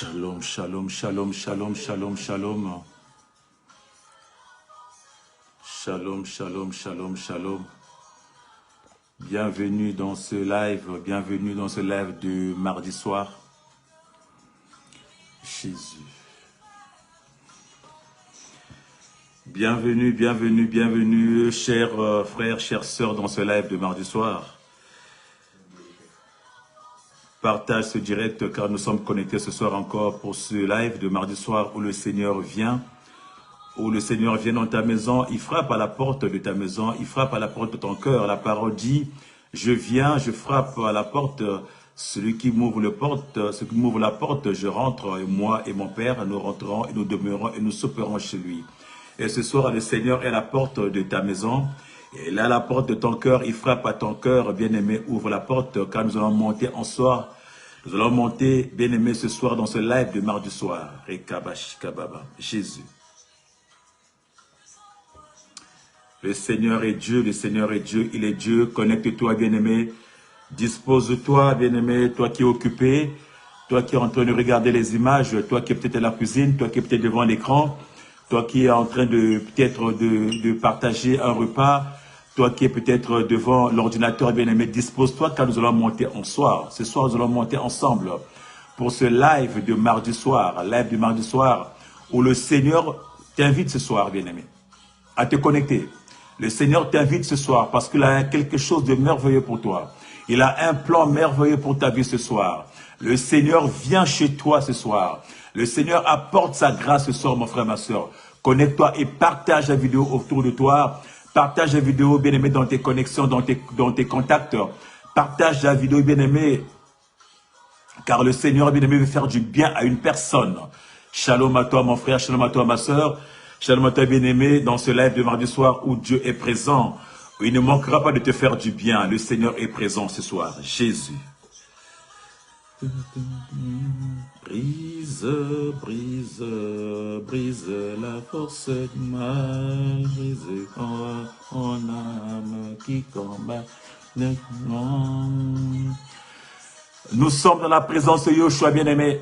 Shalom, shalom, shalom, shalom, shalom, shalom. Shalom, shalom, shalom, shalom. Bienvenue dans ce live de mardi soir. Jésus. Bienvenue, bienvenue, bienvenue, chers frères, chères sœurs, dans ce live de mardi soir. Partage ce direct car nous sommes connectés ce soir encore pour ce live de mardi soir où le Seigneur vient. Où le Seigneur vient dans ta maison, il frappe à la porte de ta maison, il frappe à la porte de ton cœur. La parole dit, je viens, je frappe à la porte, celui qui m'ouvre la porte, je rentre, et moi et mon Père, nous rentrons et nous demeurons et nous souperons chez lui. Et ce soir, le Seigneur est à la porte de ta maison. Et là, à la porte de ton cœur, il frappe à ton cœur, bien-aimé, ouvre la porte, car nous allons monter en soir. Nous allons monter, bien-aimé, ce soir dans ce live de mardi soir. Jésus. Le Seigneur est Dieu, il est Dieu. Connecte-toi, bien-aimé. Dispose-toi, bien-aimé, toi qui es occupé, toi qui es en train de regarder les images, toi qui es peut-être à la cuisine, toi qui es peut-être devant l'écran, toi qui es en train de peut-être de partager un repas, toi qui es peut-être devant l'ordinateur, bien-aimé, dispose-toi car nous allons monter en soir. Ce soir, nous allons monter ensemble pour ce live de mardi soir, où le Seigneur t'invite ce soir, bien-aimé, à te connecter. Le Seigneur t'invite ce soir parce qu'il a quelque chose de merveilleux pour toi. Il a un plan merveilleux pour ta vie ce soir. Le Seigneur vient chez toi ce soir. Le Seigneur apporte sa grâce ce soir, mon frère, ma soeur. Connecte-toi et partage la vidéo autour de toi. Partage la vidéo, bien-aimé, dans tes connexions, dans tes contacts. Partage la vidéo, bien-aimé, car le Seigneur, bien-aimé, veut faire du bien à une personne. Shalom à toi, mon frère, shalom à toi, ma soeur. Shalom à toi, bien-aimé, dans ce live de mardi soir où Dieu est présent. Il ne manquera pas de te faire du bien. Le Seigneur est présent ce soir. Jésus. Brise, brise, brise la force du mal, brise en âme qui combat le monde. Nous sommes dans la présence de Yoshua, bien-aimé.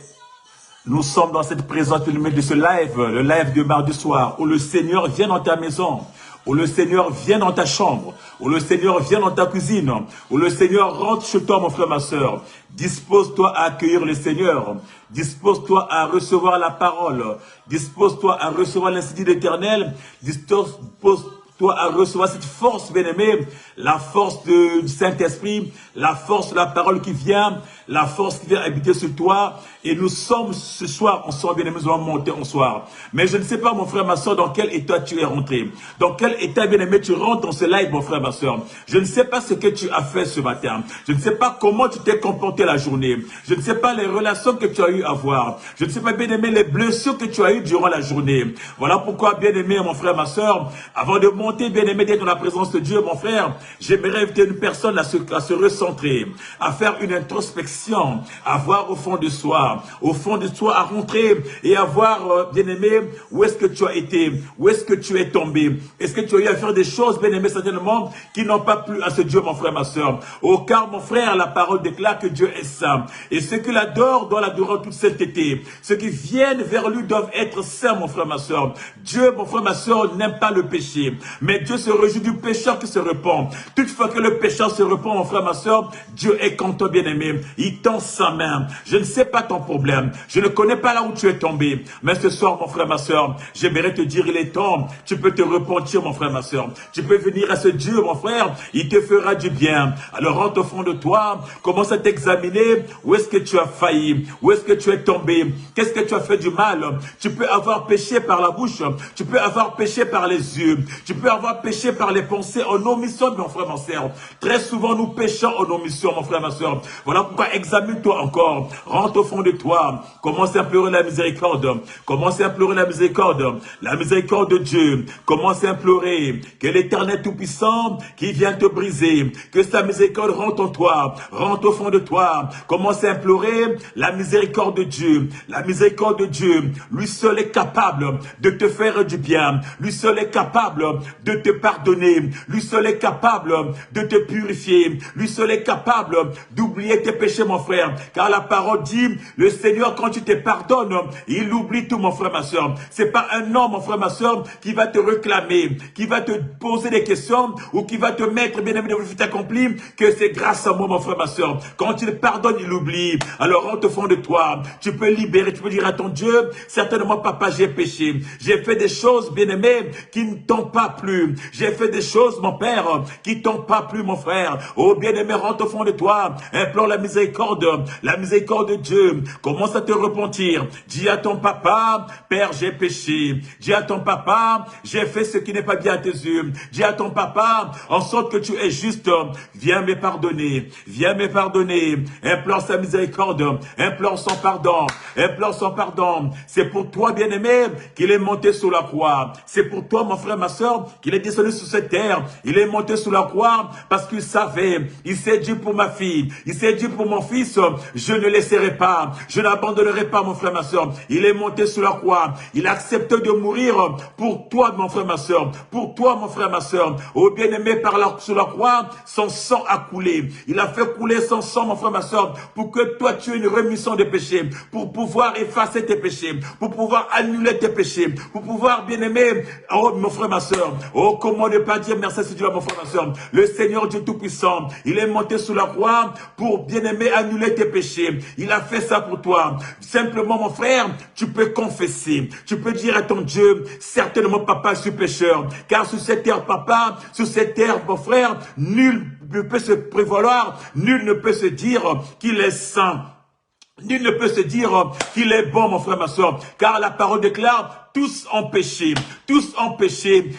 Nous sommes dans cette présence de ce live, le live de mardi soir, où le Seigneur vient dans ta maison, où le Seigneur vient dans ta chambre, où le Seigneur vient dans ta cuisine, où le Seigneur rentre chez toi, mon frère, ma soeur. Dispose-toi à accueillir le Seigneur. Dispose-toi à recevoir la parole. Dispose-toi à recevoir l'institut éternel. Dispose-toi à recevoir cette force, bien-aimé, la force du Saint-Esprit, la force de la parole qui vient, la force qui vient habiter sur toi. Et nous sommes ce soir, bien-aimé, nous allons monter en soir. Mais je ne sais pas, mon frère, ma soeur, dans quel état tu es rentré. Dans quel état, bien-aimé, tu rentres dans ce live, mon frère, ma soeur. Je ne sais pas ce que tu as fait ce matin. Je ne sais pas comment tu t'es comporté la journée. Je ne sais pas les relations que tu as eu à voir. Je ne sais pas, bien-aimé, les blessures que tu as eues durant la journée. Voilà pourquoi, bien-aimé, mon frère, ma soeur, avant de monter, bien-aimé, d'être dans la présence de Dieu, mon frère, j'aimerais inviter une personne à se recentrer, à faire une introspection, à voir au fond de soi, à rentrer et à voir, bien-aimé, où est-ce que tu as été, où est-ce que tu es tombé. Est-ce que tu as eu à faire des choses, bien-aimé, certainement, qui n'ont pas plu à ce Dieu, mon frère, ma soeur. Au car, mon frère, la parole déclare que Dieu est saint. Et ceux qui l'adorent doivent l'adorer toute cette été. Ceux qui viennent vers lui doivent être saints, mon frère, ma soeur. Dieu, mon frère, ma soeur, n'aime pas le péché. Mais Dieu se réjouit du pécheur qui se repent. Toutefois que le pécheur se repent, mon frère, ma soeur, Dieu est content, bien-aimé. Il tend sa main. Je ne sais pas ton problème. Je ne connais pas là où tu es tombé. Mais ce soir, mon frère, ma soeur, j'aimerais te dire, il est temps. Tu peux te repentir, mon frère, ma soeur. Tu peux venir à ce Dieu, mon frère. Il te fera du bien. Alors rentre au fond de toi. Commence à t'examiner. Où est-ce que tu as failli? Où est-ce que tu es tombé? Qu'est-ce que tu as fait du mal? Tu peux avoir péché par la bouche. Tu peux avoir péché par les yeux. Tu peux avoir péché par les pensées en omission, mon frère, ma soeur. Très souvent, nous péchons en omission, mon frère, ma soeur. Voilà pourquoi examine-toi encore. Rentre au fond de toi. Commence à implorer la miséricorde. Commence à implorer la miséricorde. La miséricorde de Dieu. Commence à implorer que l'Éternel Tout-Puissant qui vient te briser, que sa miséricorde rentre en toi. Rentre au fond de toi. Commence à implorer la miséricorde de Dieu. La miséricorde de Dieu. Lui seul est capable de te faire du bien. Lui seul est capable de te pardonner. Lui seul est capable de te purifier. Lui seul est capable d'oublier tes péchés, mon frère. Car la parole dit, le Seigneur, quand tu te pardonnes, il oublie tout, mon frère, ma soeur. C'est pas un homme, mon frère, ma soeur, qui va te réclamer, qui va te poser des questions ou qui va te mettre, bien aimé, de vous accompli, que c'est grâce à moi, mon frère, ma soeur. Quand tu le pardonnes, il oublie. Alors, rentre au fond de toi. Tu peux libérer, tu peux dire à ton Dieu, certainement, papa, j'ai péché. J'ai fait des choses, bien aimé, qui ne t'ont pas plu. J'ai fait des choses, mon Père, qui ne t'ont pas plu, mon frère. Oh, bien aimé, rentre au fond de toi. Implore la miséricorde de Dieu. Commence à te repentir. Dis à ton papa, Père, j'ai péché. Dis à ton papa, j'ai fait ce qui n'est pas bien à tes yeux. Dis à ton papa, en sorte que tu es juste. Viens me pardonner. Viens me pardonner. Implore sa miséricorde. Implore son pardon. Implore son pardon. C'est pour toi, bien-aimé, qu'il est monté sur la croix. C'est pour toi, mon frère, ma soeur, qu'il est descendu sur cette terre. Il est monté sur la croix parce qu'il savait. Il s'est dit pour ma fille. Il s'est dit pour mon fils, je ne laisserai pas. Je n'abandonnerai pas, mon frère, ma soeur. Il est monté sur la croix. Il a accepté de mourir pour toi, mon frère, ma soeur. Pour toi, mon frère, ma soeur. Oh, bien-aimé, sur la croix, son sang a coulé. Il a fait couler son sang, mon frère, ma soeur, pour que toi, tu aies une rémission des péchés, pour pouvoir effacer tes péchés, pour pouvoir annuler tes péchés, pour pouvoir, bien-aimé, oh, mon frère, ma soeur, oh, comment ne pas dire merci à ce Dieu, mon frère, ma soeur. Le Seigneur Dieu Tout-Puissant, il est monté sur la croix pour, bien-aimé, annuler tes péchés. Il a fait ça pour toi. Simplement, mon frère, tu peux confesser. Tu peux dire à ton Dieu, certainement, papa, je suis pécheur. Car sur cette terre, papa, sur cette terre, mon frère, nul ne peut se prévaloir, nul ne peut se dire qu'il est saint. Nul ne peut se dire qu'il est bon, mon frère, ma soeur. Car la parole déclare, tous ont péché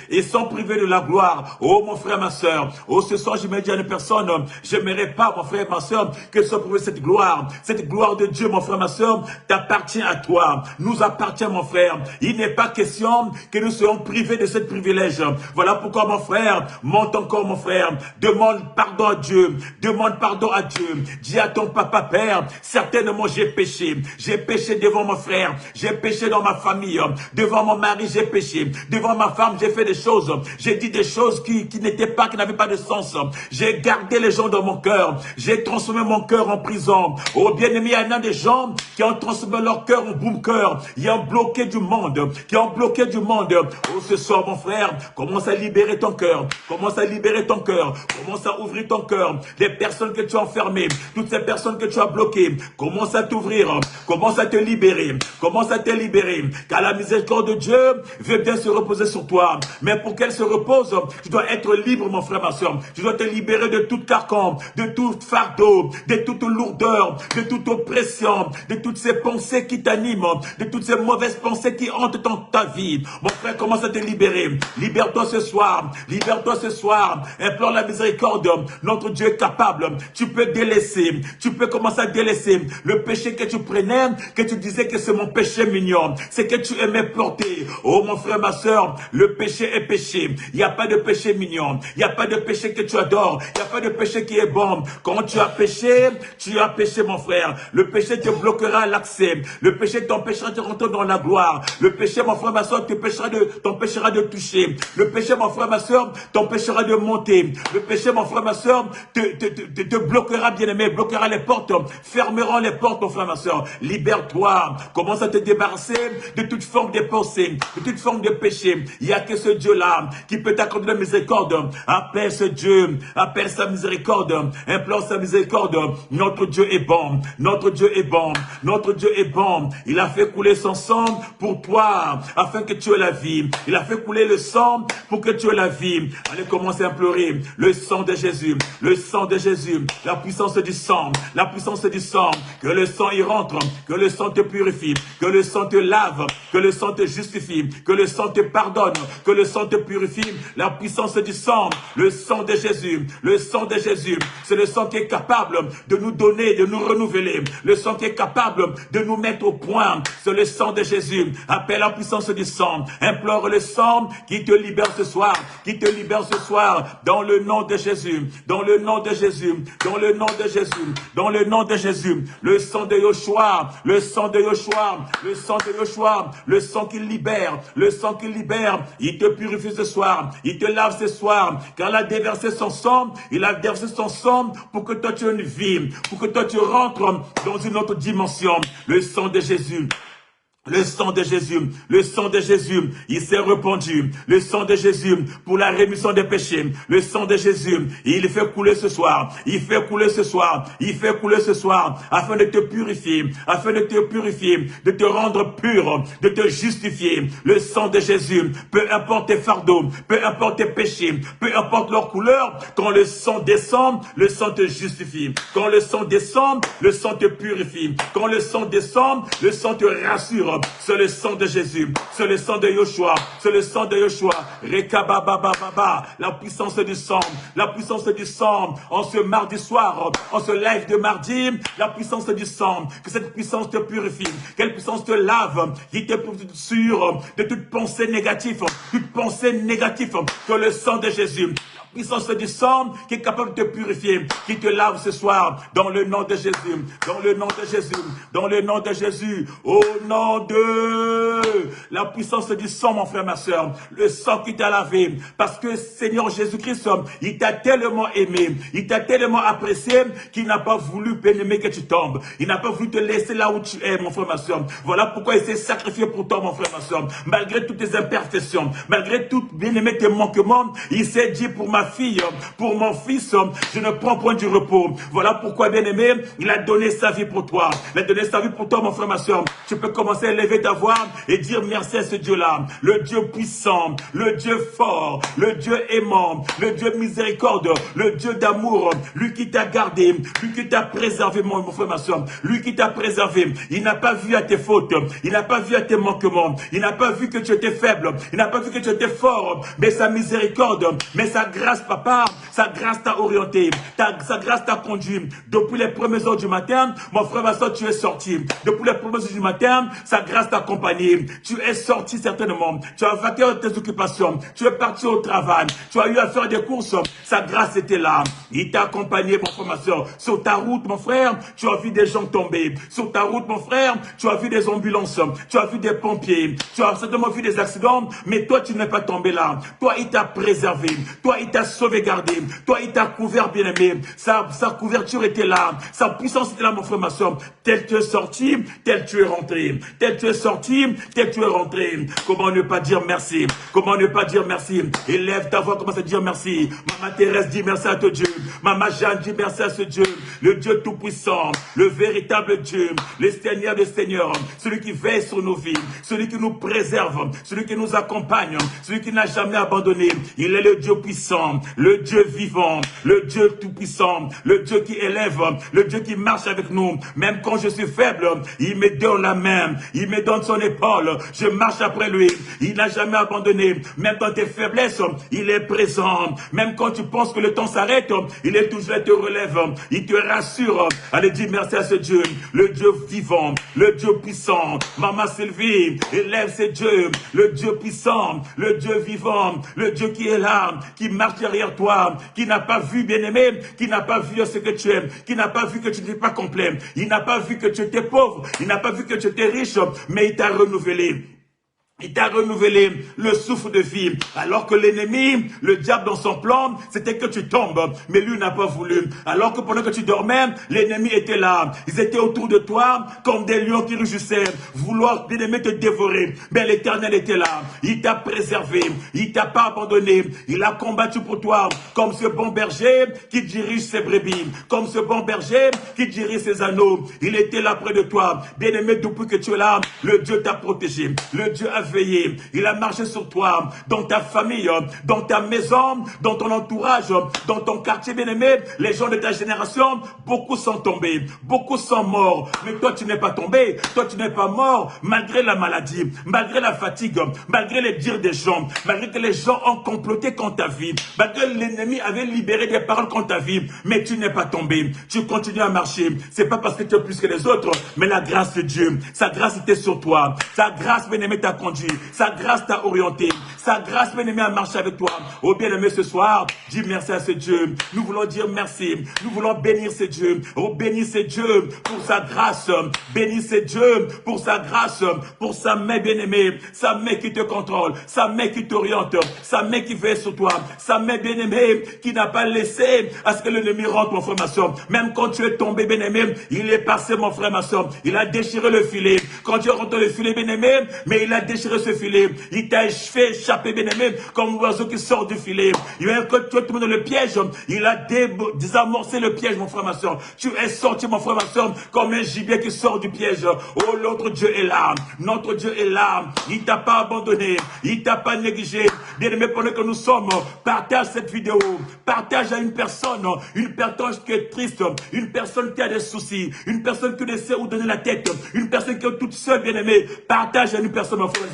et sont privés de la gloire. Oh, mon frère, ma soeur. Oh, ce soir, je me dis à une personne, j'aimerais pas, mon frère, ma soeur, que soit privé cette gloire. Cette gloire de Dieu, mon frère, ma soeur, t'appartient à toi. Nous appartient, mon frère. Il n'est pas question que nous soyons privés de ce privilège. Voilà pourquoi, mon frère, monte encore, mon frère. Demande pardon à Dieu. Demande pardon à Dieu. Dis à ton papa, Père, certainement j'ai péché. J'ai péché devant mon frère. J'ai péché dans ma famille. Devant mon mari, j'ai péché. Devant ma femme, j'ai fait des choses. J'ai dit des choses qui n'étaient pas, qui n'avaient pas de sens. J'ai gardé les gens dans mon cœur. J'ai transformé mon cœur en prison. Oh, bien-aimé, il y en a des gens qui ont transformé leur cœur en bunker. Ils ont bloqué du monde. Qui ont bloqué du monde. Oh, ce soir, mon frère, commence à libérer ton cœur. Commence à libérer ton cœur. Commence à ouvrir ton cœur. Les personnes que tu as enfermées, toutes ces personnes que tu as bloquées, commence à t'ouvrir. Commence à te libérer. Commence à te libérer. Car la miséricorde de Dieu veut bien se reposer sur toi. Mais pour qu'elle se repose, tu dois être libre, mon frère, ma soeur. Tu dois te libérer de tout carcan, de tout fardeau, de toute lourdeur, de toute oppression, de toutes ces pensées qui t'animent, de toutes ces mauvaises pensées qui hantent dans ta vie. Mon frère, commence à te libérer. Libère-toi ce soir. Libère-toi ce soir. Implore la miséricorde. Notre Dieu est capable. Tu peux délaisser. Tu peux commencer à délaisser le péché que tu prenais, que tu disais que c'est mon péché mignon. C'est que tu aimais porter. Oh, mon frère, ma soeur, le péché est péché. Il n'y a pas de péché mignon. Il n'y a pas de péché que tu adores. Il n'y a pas de péché qui est bon. Quand tu as péché, mon frère. Le péché te bloquera l'accès. Le péché t'empêchera de rentrer dans la gloire. Le péché, mon frère, ma soeur, t'empêchera de toucher. Le péché, mon frère, ma soeur, t'empêchera de monter. Le péché, mon frère, ma soeur, te bloquera, bien-aimé, bloquera les portes, fermeront les portes, mon frère, ma soeur. Libère-toi. Commence à te débarrasser de toute forme de pensée, de toute forme de péché. Il n'y a que ce Dieu-là qui peut t'accorder la miséricorde. Appelle ce Dieu, appelle sa miséricorde, implore sa miséricorde. Notre Dieu est bon, notre Dieu est bon, notre Dieu est bon. Il a fait couler son sang pour toi, afin que tu aies la vie. Il a fait couler le sang pour que tu aies la vie. Allez, commence à implorer le sang de Jésus, le sang de Jésus, la puissance du sang, la puissance du sang. Que le sang y rentre, que le sang te purifie, que le sang te lave, que le sang te justifie, que le sang te pardonne, que le sang te purifie. La puissance du sang, le sang de Jésus, le sang de Jésus, c'est le sang qui est capable de nous donner, de nous renouveler, le sang qui est capable de nous mettre au point, c'est le sang de Jésus. Appelle la puissance du sang, implore le sang qui te libère ce soir, qui te libère ce soir, dans le nom de Jésus, dans le nom de Jésus, dans le nom de Jésus, dans le nom de Jésus, le sang de Yoshua, le sang de Yoshua, le sang de Yoshua, le sang qui libère, le sang qui libère. Il te purifie ce soir, il te lave ce soir, car il a déversé son sang, il a versé son sang pour que toi tu aies une vie, pour que toi tu rentres dans une autre dimension. Le sang de Jésus. Le sang de Jésus, le sang de Jésus, il s'est répandu. Le sang de Jésus pour la rémission des péchés. Le sang de Jésus, il fait couler ce soir. Il fait couler ce soir. Il fait couler ce soir afin de te purifier, afin de te purifier, de te rendre pur, de te justifier. Le sang de Jésus, peu importe tes fardeaux, peu importe tes péchés, peu importe leur couleur, quand le sang descend, le sang te justifie. Quand le sang descend, le sang te purifie. Quand le sang descend, le sang te rassure. C'est le sang de Jésus, c'est le sang de Yoshua, c'est le sang de Yoshua. Rekababababa, la puissance du sang, la puissance du sang. En ce mardi soir, en ce live de mardi, la puissance du sang, que cette puissance te purifie, quelle puissance te lave, qui te sûr de toute pensée négative, que le sang de Jésus, puissance du sang qui est capable de te purifier, qui te lave ce soir, dans le nom de Jésus, dans le nom de Jésus, dans le nom de Jésus, au nom de la puissance du sang, mon frère, ma soeur, le sang qui t'a lavé, parce que Seigneur Jésus-Christ, il t'a tellement aimé, il t'a tellement apprécié, qu'il n'a pas voulu, bien-aimé, que tu tombes, il n'a pas voulu te laisser là où tu es, mon frère, ma soeur. Voilà pourquoi il s'est sacrifié pour toi, mon frère, ma soeur, malgré toutes tes imperfections, malgré toutes, bien-aimé, tes manquements, il s'est dit pour ma fille, pour mon fils, je ne prends point du repos. Voilà pourquoi, bien-aimé, il a donné sa vie pour toi. Il a donné sa vie pour toi, mon frère, ma soeur. Tu peux commencer à élever ta voix et dire merci à ce Dieu-là, le Dieu puissant, le Dieu fort, le Dieu aimant, le Dieu miséricorde, le Dieu d'amour, lui qui t'a gardé, lui qui t'a préservé, mon frère, ma soeur, lui qui t'a préservé. Il n'a pas vu à tes fautes, il n'a pas vu à tes manquements, il n'a pas vu que tu étais faible, il n'a pas vu que tu étais fort, mais sa miséricorde, mais sa grâce, papa, sa grâce t'a orienté, sa grâce t'a conduit. Depuis les premières heures du matin, mon frère, ma soeur, tu es sorti. Depuis les premières heures du matin, sa grâce t'a accompagné. Tu es sorti certainement. Tu as vaqué à tes occupations. Tu es parti au travail. Tu as eu à faire des courses. Sa grâce était là. Il t'a accompagné, mon frère, ma soeur. Sur ta route, mon frère, tu as vu des gens tomber. Sur ta route, mon frère, tu as vu des ambulances. Tu as vu des pompiers. Tu as certainement vu des accidents. Mais toi, tu n'es pas tombé là. Toi, il t'a préservé. Toi, il t'a sauvegardé. Toi, il t'a couvert, bien-aimé. Sa couverture était là. Sa puissance était là, mon frère, ma soeur. Tel tu es sorti, tel tu es rentré. Tel tu es sorti, tel tu es rentré. Comment ne pas dire merci? Comment ne pas dire merci? Élève ta voix, commence à dire merci. Maman Thérèse dit merci à ton Dieu. Maman Jeanne dit merci à ce Dieu. Le Dieu tout-puissant, le véritable Dieu, le Seigneur des Seigneurs, celui qui veille sur nos vies, celui qui nous préserve, celui qui nous accompagne, celui qui n'a jamais abandonné. Il est le Dieu puissant, le Dieu vivant, le Dieu tout-puissant, le Dieu qui élève, le Dieu qui marche avec nous. Même quand je suis faible, il me donne la main, il me donne son épaule, je marche après lui. Il n'a jamais abandonné. Même dans tes faiblesses, il est présent. Même quand tu penses que le temps s'arrête, il est toujours là, il te relève, il te rassure. Allez, dis merci à ce Dieu, le Dieu vivant, le Dieu puissant. Maman Sylvie, élève ce Dieu, le Dieu puissant, le Dieu vivant, le Dieu qui est là, qui marche derrière toi, qui n'a pas vu, bien-aimé, qui n'a pas vu ce que tu aimes, qui n'a pas vu que tu n'es pas complet, il n'a pas vu que tu étais pauvre, il n'a pas vu que tu étais riche, mais il t'a renouvelé. Il t'a renouvelé le souffle de vie. Alors que l'ennemi, le diable dans son plan, c'était que tu tombes. Mais lui n'a pas voulu. Alors que pendant que tu dormais, l'ennemi était là. Ils étaient autour de toi comme des lions qui rugissaient, vouloir bien aimer te dévorer. Mais l'Éternel était là. Il t'a préservé. Il t'a pas abandonné. Il a combattu pour toi comme ce bon berger qui dirige ses brebis. Comme ce bon berger qui dirige ses anneaux. Il était là près de toi. Bien aimé, depuis que tu es là, le Dieu t'a protégé. Le Dieu a veillé, il a marché sur toi, dans ta famille, dans ta maison, dans ton entourage, dans ton quartier bien-aimé, les gens de ta génération, beaucoup sont tombés, beaucoup sont morts, mais toi tu n'es pas tombé, toi tu n'es pas mort, malgré la maladie, malgré la fatigue, malgré les dires des gens, malgré que les gens ont comploté contre ta vie, malgré que l'ennemi avait libéré des paroles contre ta vie, mais tu n'es pas tombé, tu continues à marcher, c'est pas parce que tu es plus que les autres, mais la grâce de Dieu, sa grâce était sur toi, sa grâce bien-aimé t'a conduit. conduit, sa grâce t'a orienté, sa grâce, bien-aimé, a marché avec toi. Oh bien-aimé, ce soir, dis merci à ce Dieu. Nous voulons dire merci. Nous voulons bénir ce Dieu. Oh, bénis ce Dieu pour sa grâce. Bénis ce Dieu pour sa grâce, pour sa main, bien-aimée, sa main qui te contrôle, sa main qui t'oriente, sa main qui veille sur toi, sa main, bien-aimée, qui n'a pas laissé à ce que l'ennemi rentre, mon frère, ma soeur. Même quand tu es tombé, bien-aimé, il est passé, mon frère, ma soeur. Il a déchiré le filet. Quand tu rentres le filet, bien-aimé, mais il a déchiré ce filet. Il t'a fait échapper, bien-aimé, comme l'oiseau qui sort du filet. Il a quand tu es tombé dans le piège, il a désamorcé le piège, mon frère, ma soeur. Tu es sorti, mon frère, ma soeur, comme un gibier qui sort du piège. Oh, l'autre Dieu est là. Notre Dieu est là. Il t'a pas abandonné. Il t'a pas négligé. Bien-aimé, pendant que nous sommes, partage cette vidéo. Partage à une personne qui est triste, une personne qui a des soucis, une personne qui ne sait où donner la tête, une personne qui est toute seule, bien-aimée. Partage à une personne, mon frère.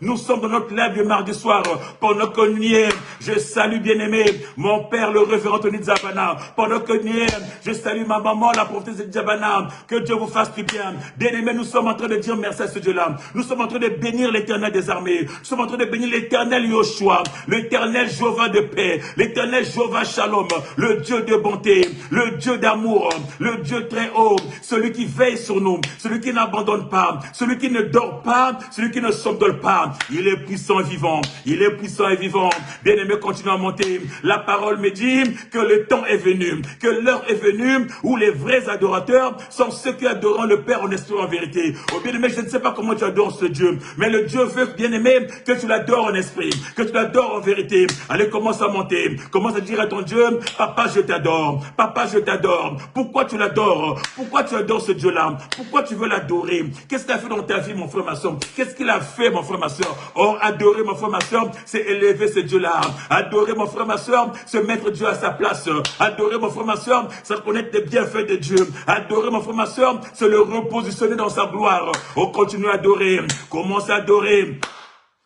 Nous sommes dans notre live du mardi soir. Pendant que nous y est, je salue, bien-aimé, mon père, le révérend Tony Zabana. Pendant que nous y est, je salue ma maman, la prophétesse Zabana. Que Dieu vous fasse du bien. Bien-aimé, nous sommes en train de dire merci à ce Dieu-là. Nous sommes en train de bénir l'Éternel des armées. Nous sommes en train de bénir l'Éternel Yoshua, l'Éternel Jéhovah de paix, l'Éternel Jéhovah Shalom, le Dieu de bonté, le Dieu d'amour, le Dieu très haut, celui qui veille sur nous, celui qui n'abandonne pas, celui qui ne dort pas, celui qui ne somnole pas. Il est puissant et vivant. Il est puissant et vivant. Bien-aimé, continue à monter. La parole me dit que le temps est venu, que l'heure est venue où les vrais adorateurs sont ceux qui adorent le Père en esprit en vérité. Oh bien-aimé, je ne sais pas comment tu adores ce Dieu, mais le Dieu veut, bien-aimé, que tu l'adores en esprit, que tu l'adores en vérité. Allez, commence à monter. Commence à dire à ton Dieu, papa, je t'adore. Papa, je t'adore. Pourquoi tu l'adores? Pourquoi tu adores ce Dieu-là? Pourquoi tu veux l'adorer? Qu'est-ce qu'il a fait dans ta vie, mon frère, ma soeur? Qu'est-ce qu'il a fait, mon frère, ma soeur? Oh, adorer, mon frère, ma soeur, c'est élever ce Dieu-là. Adorer, mon frère, ma soeur, c'est mettre Dieu à sa place. Adorer, mon frère, ma soeur, c'est reconnaître les bienfaits de Dieu. Adorer, mon frère, ma soeur, c'est le repositionner dans sa gloire. Oh, continue à adorer. Commence à adorer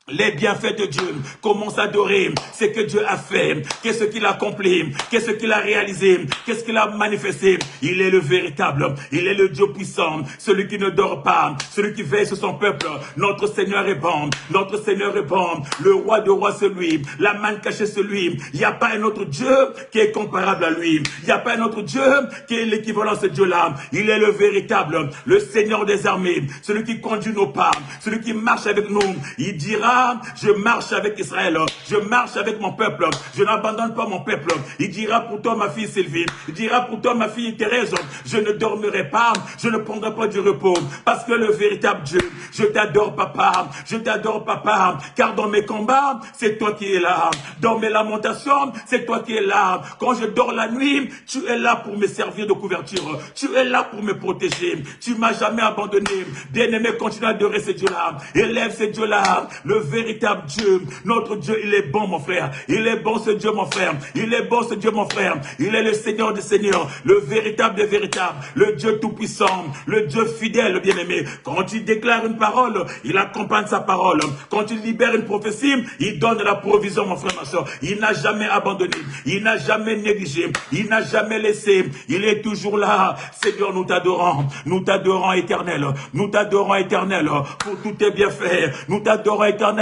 les bienfaits de Dieu. Commence à adorer ce que Dieu a fait, qu'est-ce qu'il a accompli, qu'est-ce qu'il a réalisé, qu'est-ce qu'il a manifesté. Il est le véritable, il est le Dieu puissant, celui qui ne dort pas, celui qui veille sur son peuple. Notre Seigneur est bon, notre Seigneur est bon, le roi de rois c'est lui, la manne cachée c'est lui. Il n'y a pas un autre Dieu qui est comparable à lui, il n'y a pas un autre Dieu qui est l'équivalent de ce Dieu-là. Il est le véritable, le Seigneur des armées, celui qui conduit nos pas, celui qui marche avec nous. Il dira, je marche avec Israël, je marche avec mon peuple, je n'abandonne pas mon peuple. Il dira pour toi ma fille Sylvie, il dira pour toi ma fille Thérèse, je ne dormirai pas, je ne prendrai pas du repos, parce que le véritable Dieu, je t'adore papa, car dans mes combats, c'est toi qui es là, dans mes lamentations, c'est toi qui es là, quand je dors la nuit, tu es là pour me servir de couverture, tu es là pour me protéger, tu m'as jamais abandonné. Bien-aimé, continue à adorer ce Dieu-là, élève ce Dieu-là, le véritable Dieu. Notre Dieu, il est bon, mon frère. Il est bon, ce Dieu, mon frère. Il est bon, ce Dieu, mon frère. Il est le Seigneur des Seigneurs, le véritable des véritables, le Dieu tout-puissant, le Dieu fidèle, bien-aimé. Quand il déclare une parole, il accompagne sa parole. Quand il libère une prophétie, il donne la provision, mon frère, ma soeur. Il n'a jamais abandonné. Il n'a jamais négligé. Il n'a jamais laissé. Il est toujours là. Seigneur, nous t'adorons, éternel. Nous t'adorons, éternel, pour tous tes bienfaits. Nous t'adorons, éternel,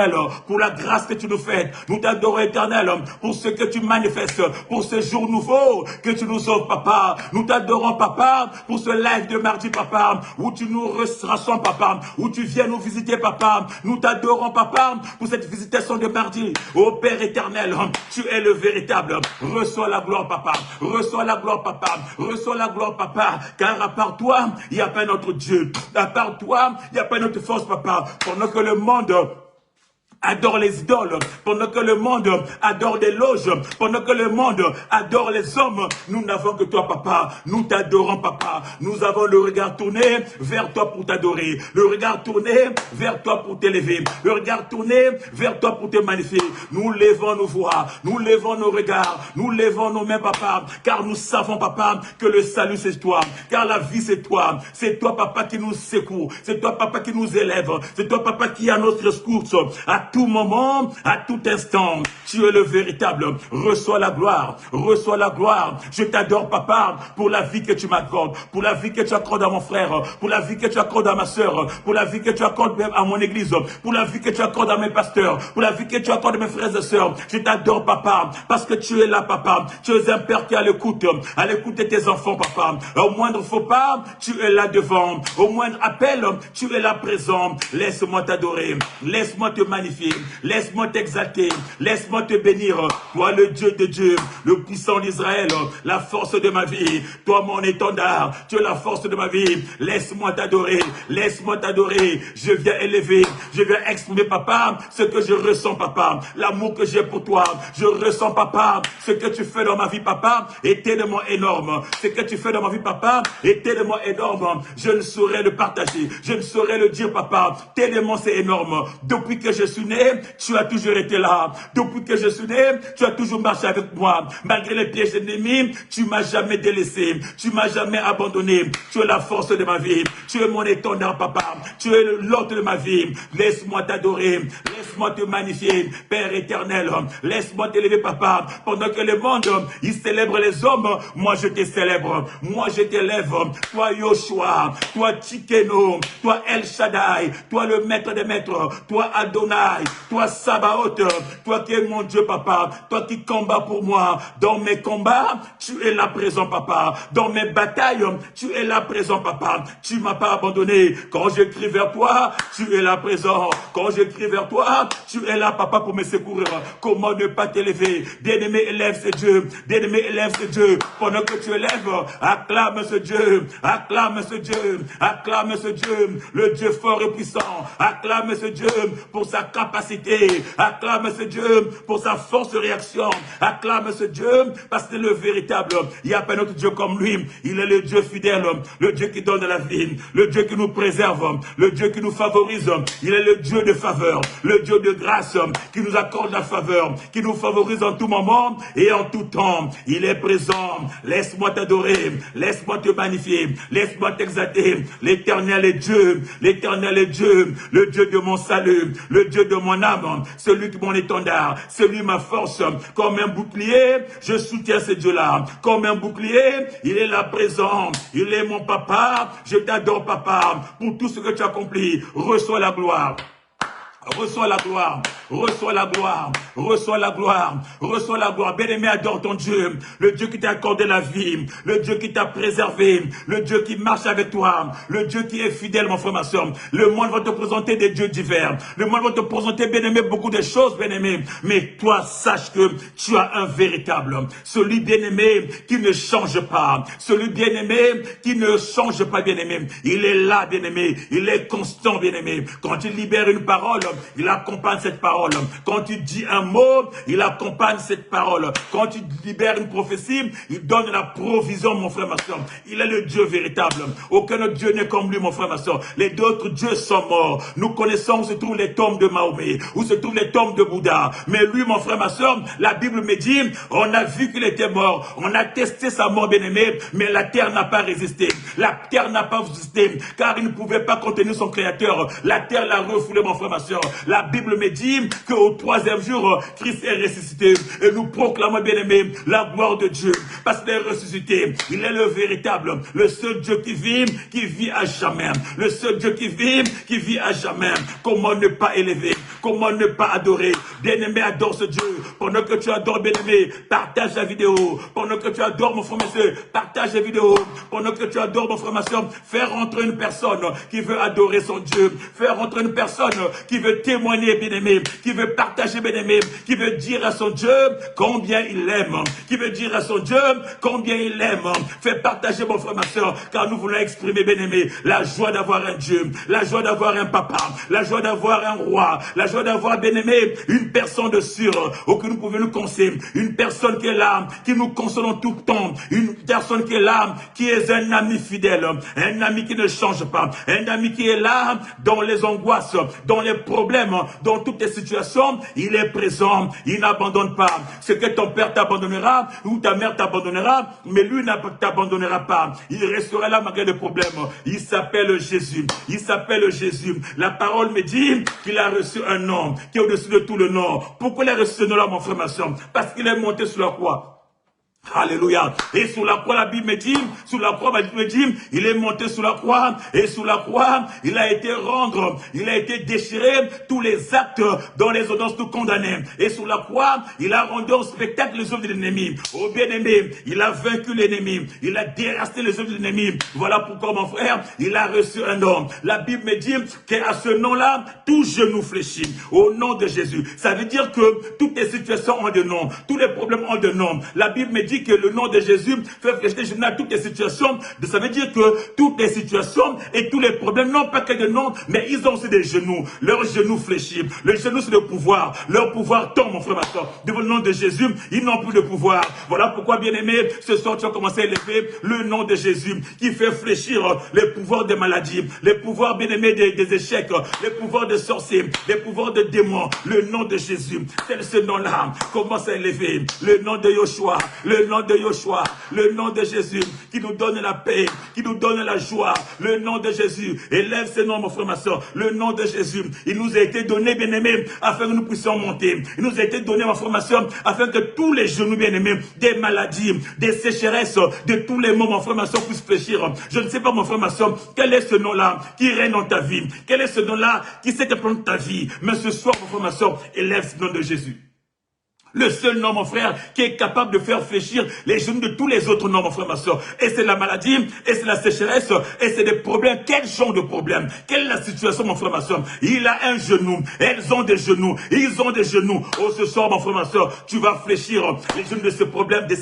pour la grâce que tu nous fais. Nous t'adorons, éternel, pour ce que tu manifestes, pour ce jour nouveau que tu nous offres, papa. Nous t'adorons, papa, pour ce live de mardi, papa, où tu nous rassembles, papa, où tu viens nous visiter, papa. Nous t'adorons, papa, pour cette visitation de mardi. Ô Père éternel, tu es le véritable. Reçois la gloire, papa. Reçois la gloire, papa. Reçois la gloire, papa. Car à part toi, il n'y a pas notre Dieu. À part toi, il n'y a pas notre force, papa. Pendant que le monde adore les idoles, pendant que le monde adore des loges, pendant que le monde adore les hommes, nous n'avons que toi, papa. Nous t'adorons, papa. Nous avons le regard tourné vers toi pour t'adorer, le regard tourné vers toi pour t'élever, le regard tourné vers toi pour te magnifier. Nous levons nos voix, nous levons nos regards, nous levons nos mains, papa, car nous savons, papa, que le salut c'est toi, car la vie c'est toi, papa, qui nous secoue, c'est toi, papa, qui nous élève, c'est toi, papa, qui a notre secours. À tout moment, à tout instant. Tu es le véritable. Reçois la gloire. Reçois la gloire. Je t'adore, papa, pour la vie que tu m'accordes, pour la vie que tu accordes à mon frère, pour la vie que tu accordes à ma soeur, pour la vie que tu accordes même à mon église, pour la vie que tu accordes à mes pasteurs, pour la vie que tu accordes à mes frères et sœurs. Je t'adore, papa, parce que tu es là, papa. Tu es un père qui est à l'écoute de tes enfants, papa. Au moindre faux pas, tu es là devant. Au moindre appel, tu es là présent. Laisse-moi t'adorer. Laisse-moi te magnifier. Laisse-moi t'exalter. Laisse-moi te bénir. Toi, le Dieu de Dieu, le puissant d'Israël, la force de ma vie. Toi, mon étendard, tu es la force de ma vie. Laisse-moi t'adorer. Laisse-moi t'adorer. Je viens élever. Je viens exprimer, papa, ce que je ressens, papa. L'amour que j'ai pour toi. Je ressens, papa, ce que tu fais dans ma vie, papa, est tellement énorme. Ce que tu fais dans ma vie, papa, est tellement énorme. Je ne saurais le partager. Je ne saurais le dire, papa. Tellement c'est énorme. Depuis que je suis né, tu as toujours été là. Depuis que je suis né, tu as toujours marché avec moi. Malgré les pièges ennemis, tu m'as jamais délaissé. Tu m'as jamais abandonné. Tu es la force de ma vie. Tu es mon étendard, papa. Tu es l'hôte de ma vie. Laisse-moi t'adorer. Laisse-moi te magnifier, Père éternel. Laisse-moi t'élever, papa. Pendant que le monde, il célèbre les hommes, moi je te célèbre. Moi je t'élève. Toi Yoshua, toi Tchikeno, toi El Shaddai, toi le maître des maîtres, toi Adonai, toi Sabaoth, toi qui es mon Dieu, papa. Toi qui combats pour moi. Dans mes combats, tu es là présent, papa. Dans mes batailles, tu es là présent, papa. Tu m'as pas abandonné. Quand je crie vers toi, tu es là présent. Quand je crie vers toi, tu es là, papa, pour me secourir. Comment ne pas t'élever? Bien-aimé, élève ce Dieu. Bien-aimé, élève ce Dieu. Pendant que tu élèves, acclame ce Dieu. Acclame ce Dieu. Acclame ce Dieu. Le Dieu fort et puissant. Acclame ce Dieu pour sa capacité. Acclame ce Dieu pour sa force de réaction. Acclame ce Dieu parce que c'est le véritable. Il n'y a pas un autre Dieu comme lui. Il est le Dieu fidèle. Le Dieu qui donne la vie. Le Dieu qui nous préserve. Le Dieu qui nous favorise. Il est le Dieu de faveur. Le Dieu de grâce qui nous accorde la faveur. Qui nous favorise en tout moment et en tout temps. Il est présent. Laisse-moi t'adorer. Laisse-moi te magnifier. Laisse-moi t'exalter. L'Éternel est Dieu. L'Éternel est Dieu. Le Dieu de mon salut. Le Dieu de mon âme. Celui qui est mon étendard. Celui ma force. Comme un bouclier, je soutiens ce Dieu-là. Comme un bouclier, il est là présent. Il est mon papa. Je t'adore, papa, pour tout ce que tu as accompli. Reçois la gloire. Reçois la gloire, reçois la gloire, reçois la gloire, reçois la gloire. Bien-aimé, adore ton Dieu, le Dieu qui t'a accordé la vie, le Dieu qui t'a préservé, le Dieu qui marche avec toi, le Dieu qui est fidèle, mon frère, ma soeur. Le monde va te présenter des dieux divers, le monde va te présenter, bien-aimé, beaucoup de choses, bien-aimé. Mais toi, sache que tu as un véritable, celui bien-aimé qui ne change pas, celui bien-aimé qui ne change pas, bien-aimé. Il est là, bien-aimé, il est constant, bien-aimé. Quand il libère une parole, il accompagne cette parole. Quand tu dis un mot, il accompagne cette parole. Quand tu libères une prophétie, il donne la provision, mon frère, ma soeur. Il est le Dieu véritable. Aucun autre Dieu n'est comme lui, mon frère, ma soeur. Les autres dieux sont morts. Nous connaissons où se trouvent les tombes de Mahomet, où se trouvent les tombes de Bouddha. Mais lui, mon frère, ma soeur, la Bible me dit, on a vu qu'il était mort. On a testé sa mort, bien-aimé, mais la terre n'a pas résisté. La terre n'a pas résisté, car il ne pouvait pas contenir son créateur. La terre l'a refoulé, mon frère, ma soeur. La Bible me dit qu'au troisième jour, Christ est ressuscité. Et nous proclamons, bien-aimé, la gloire de Dieu. Parce qu'il est ressuscité. Il est le véritable. Le seul Dieu qui vit à jamais. Le seul Dieu qui vit à jamais. Comment ne pas élever? Comment ne pas adorer? Bien-aimé, adore ce Dieu. Pendant que tu adores, bien-aimé, partage la vidéo. Pendant que tu adores, mon frère, ma soeur, partage la vidéo. Pendant que tu adores, mon frère, ma soeur, fais rentrer une personne qui veut adorer son Dieu. Fais rentrer une personne qui veut témoigner, bien-aimé, qui veut partager, bien-aimé, qui veut dire à son Dieu combien il l'aime, qui veut dire à son Dieu combien il l'aime. Fais partager, mon frère, ma soeur, car nous voulons exprimer, bien-aimé, la joie d'avoir un Dieu, la joie d'avoir un papa, la joie d'avoir un roi, la joie d'avoir, bien-aimé, une personne de sûr, que nous pouvons nous conseiller, une personne qui est là, qui nous console en tout temps, une personne qui est là, qui est un ami fidèle, un ami qui ne change pas, un ami qui est là dans les angoisses, dans les problèmes, dans toutes les situations, il est présent, il n'abandonne pas. Ce que ton père t'abandonnera, ou ta mère t'abandonnera, mais lui ne t'abandonnera pas. Il restera là malgré les problèmes. Il s'appelle Jésus. Il s'appelle Jésus. La parole me dit qu'il a reçu un nom qui est au-dessus de tout le nom. Pourquoi il a reçu ce nom-là, mon frère, ma soeur? Parce qu'il est monté sur la croix. Alléluia. Et sur la croix, la Bible me dit, sur la croix, la Bible me dit, il est monté sur la croix, et sur la croix, il a été il a été déchiré tous les actes dont les audiences nous condamnaient. Et sur la croix, il a rendu en spectacle les œuvres de l'ennemi. Oh bien-aimé, il a vaincu l'ennemi, il a déraciné les œuvres de l'ennemi. Voilà pourquoi, mon frère, il a reçu un nom. La Bible me dit qu'à ce nom-là, tout genou fléchit. Au nom de Jésus. Ça veut dire que toutes les situations ont de nom, tous les problèmes ont de nom. La Bible me dit que le nom de Jésus fait fléchir les genoux à toutes les situations. Ça veut dire que toutes les situations et tous les problèmes n'ont pas que de nom, mais ils ont aussi des genoux. Leurs genoux fléchissent. Le genou, c'est le pouvoir. Leur pouvoir tombe, mon frère, ma soeur. Devant le nom de Jésus, ils n'ont plus de pouvoir. Voilà pourquoi, bien-aimé, ce soir, tu as commencé à élever le nom de Jésus qui fait fléchir les pouvoirs des maladies, les pouvoirs, bien-aimés, des échecs, les pouvoirs des sorciers, les pouvoirs des démons. Le nom de Jésus, c'est ce nom-là. Commence à élever le nom de Yoshua, le nom de Yoshua, le nom de Jésus qui nous donne la paix, qui nous donne la joie, le nom de Jésus. Élève ce nom, mon frère, ma soeur, le nom de Jésus. Il nous a été donné, bien-aimé, afin que nous puissions monter. Il nous a été donné, ma frère, ma soeur, afin que tous les genoux, bien-aimés, des maladies, des sécheresses, de tous les maux, mon frère, ma soeur, puissent fléchir. Je ne sais pas, mon frère, ma soeur, quel est ce nom-là qui règne dans ta vie? Quel est ce nom-là qui sait prendre ta vie? Mais ce soir, mon frère, ma soeur, élève ce nom de Jésus. Le seul nom, mon frère, qui est capable de faire fléchir les genoux de tous les autres noms, mon frère, ma soeur. Et c'est la maladie, et c'est la sécheresse, et c'est des problèmes. Quel genre de problème? Quelle est la situation, mon frère, ma soeur? Il a un genou, elles ont des genoux, ils ont des genoux. Oh, ce soir, mon frère, ma soeur, tu vas fléchir les genoux de ces problèmes, de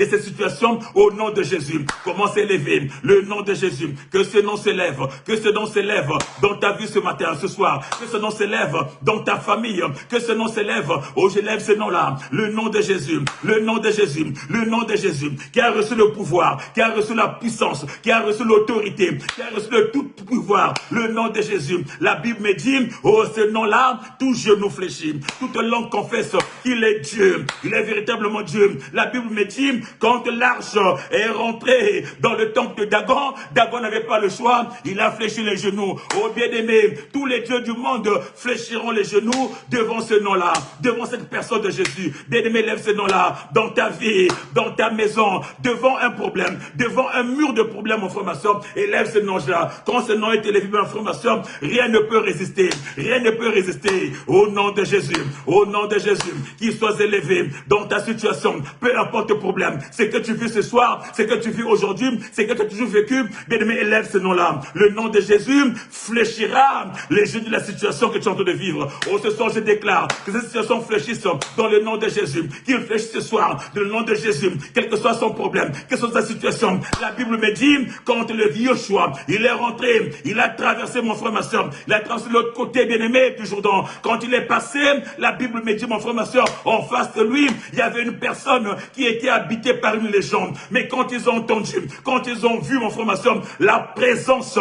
ces situations, au nom de Jésus. Commence à élever le nom de Jésus. Que ce nom s'élève, que ce nom s'élève dans ta vie ce matin, ce soir. Que ce nom s'élève dans ta famille, que ce nom s'élève. Oh, j'élève ce nom là, le nom de Jésus, le nom de Jésus, le nom de Jésus, qui a reçu le pouvoir, qui a reçu la puissance, qui a reçu l'autorité, qui a reçu le tout pouvoir, le nom de Jésus. La Bible me dit, oh, ce nom-là, tout genou fléchit, toute langue confesse qu'il est Dieu, il est véritablement Dieu. La Bible me dit, quand l'arche est rentrée dans le temple de Dagon, Dagon n'avait pas le choix, il a fléchi les genoux. Oh, bien-aimé, tous les dieux du monde fléchiront les genoux devant ce nom-là, devant cette personne de Jésus. Bien-aimé, lève ce nom-là dans ta vie, dans ta maison, devant un problème, devant un mur de problèmes, mon frère, ma soeur, et lève ce nom-là. Quand ce nom est élevé, mon frère, ma soeur, rien ne peut résister, rien ne peut résister au nom de Jésus, au nom de Jésus, qu'il soit élevé dans ta situation, peu importe le problème, ce que tu vis ce soir, ce que tu vis aujourd'hui, ce que tu as toujours vécu, bien-aimé, élève ce nom-là. Le nom de Jésus fléchira les genoux de la situation que tu es en train de vivre. Oh, ce soir, je déclare que cette situation fléchisse dans le nom de Jésus, qu'il fléchisse ce soir, dans le nom de Jésus, quel que soit son problème, quelle que soit sa situation. La Bible me dit, quand le vieux Joshua, il est rentré, il a traversé, mon frère, ma soeur, il a traversé l'autre côté, bien-aimé, du Jourdain. Quand il est passé, la Bible me dit, mon frère, ma soeur, en face de lui, il y avait une personne qui était habitée parmi les gens. Mais quand ils ont entendu, quand ils ont vu, mon frère, ma soeur, la présence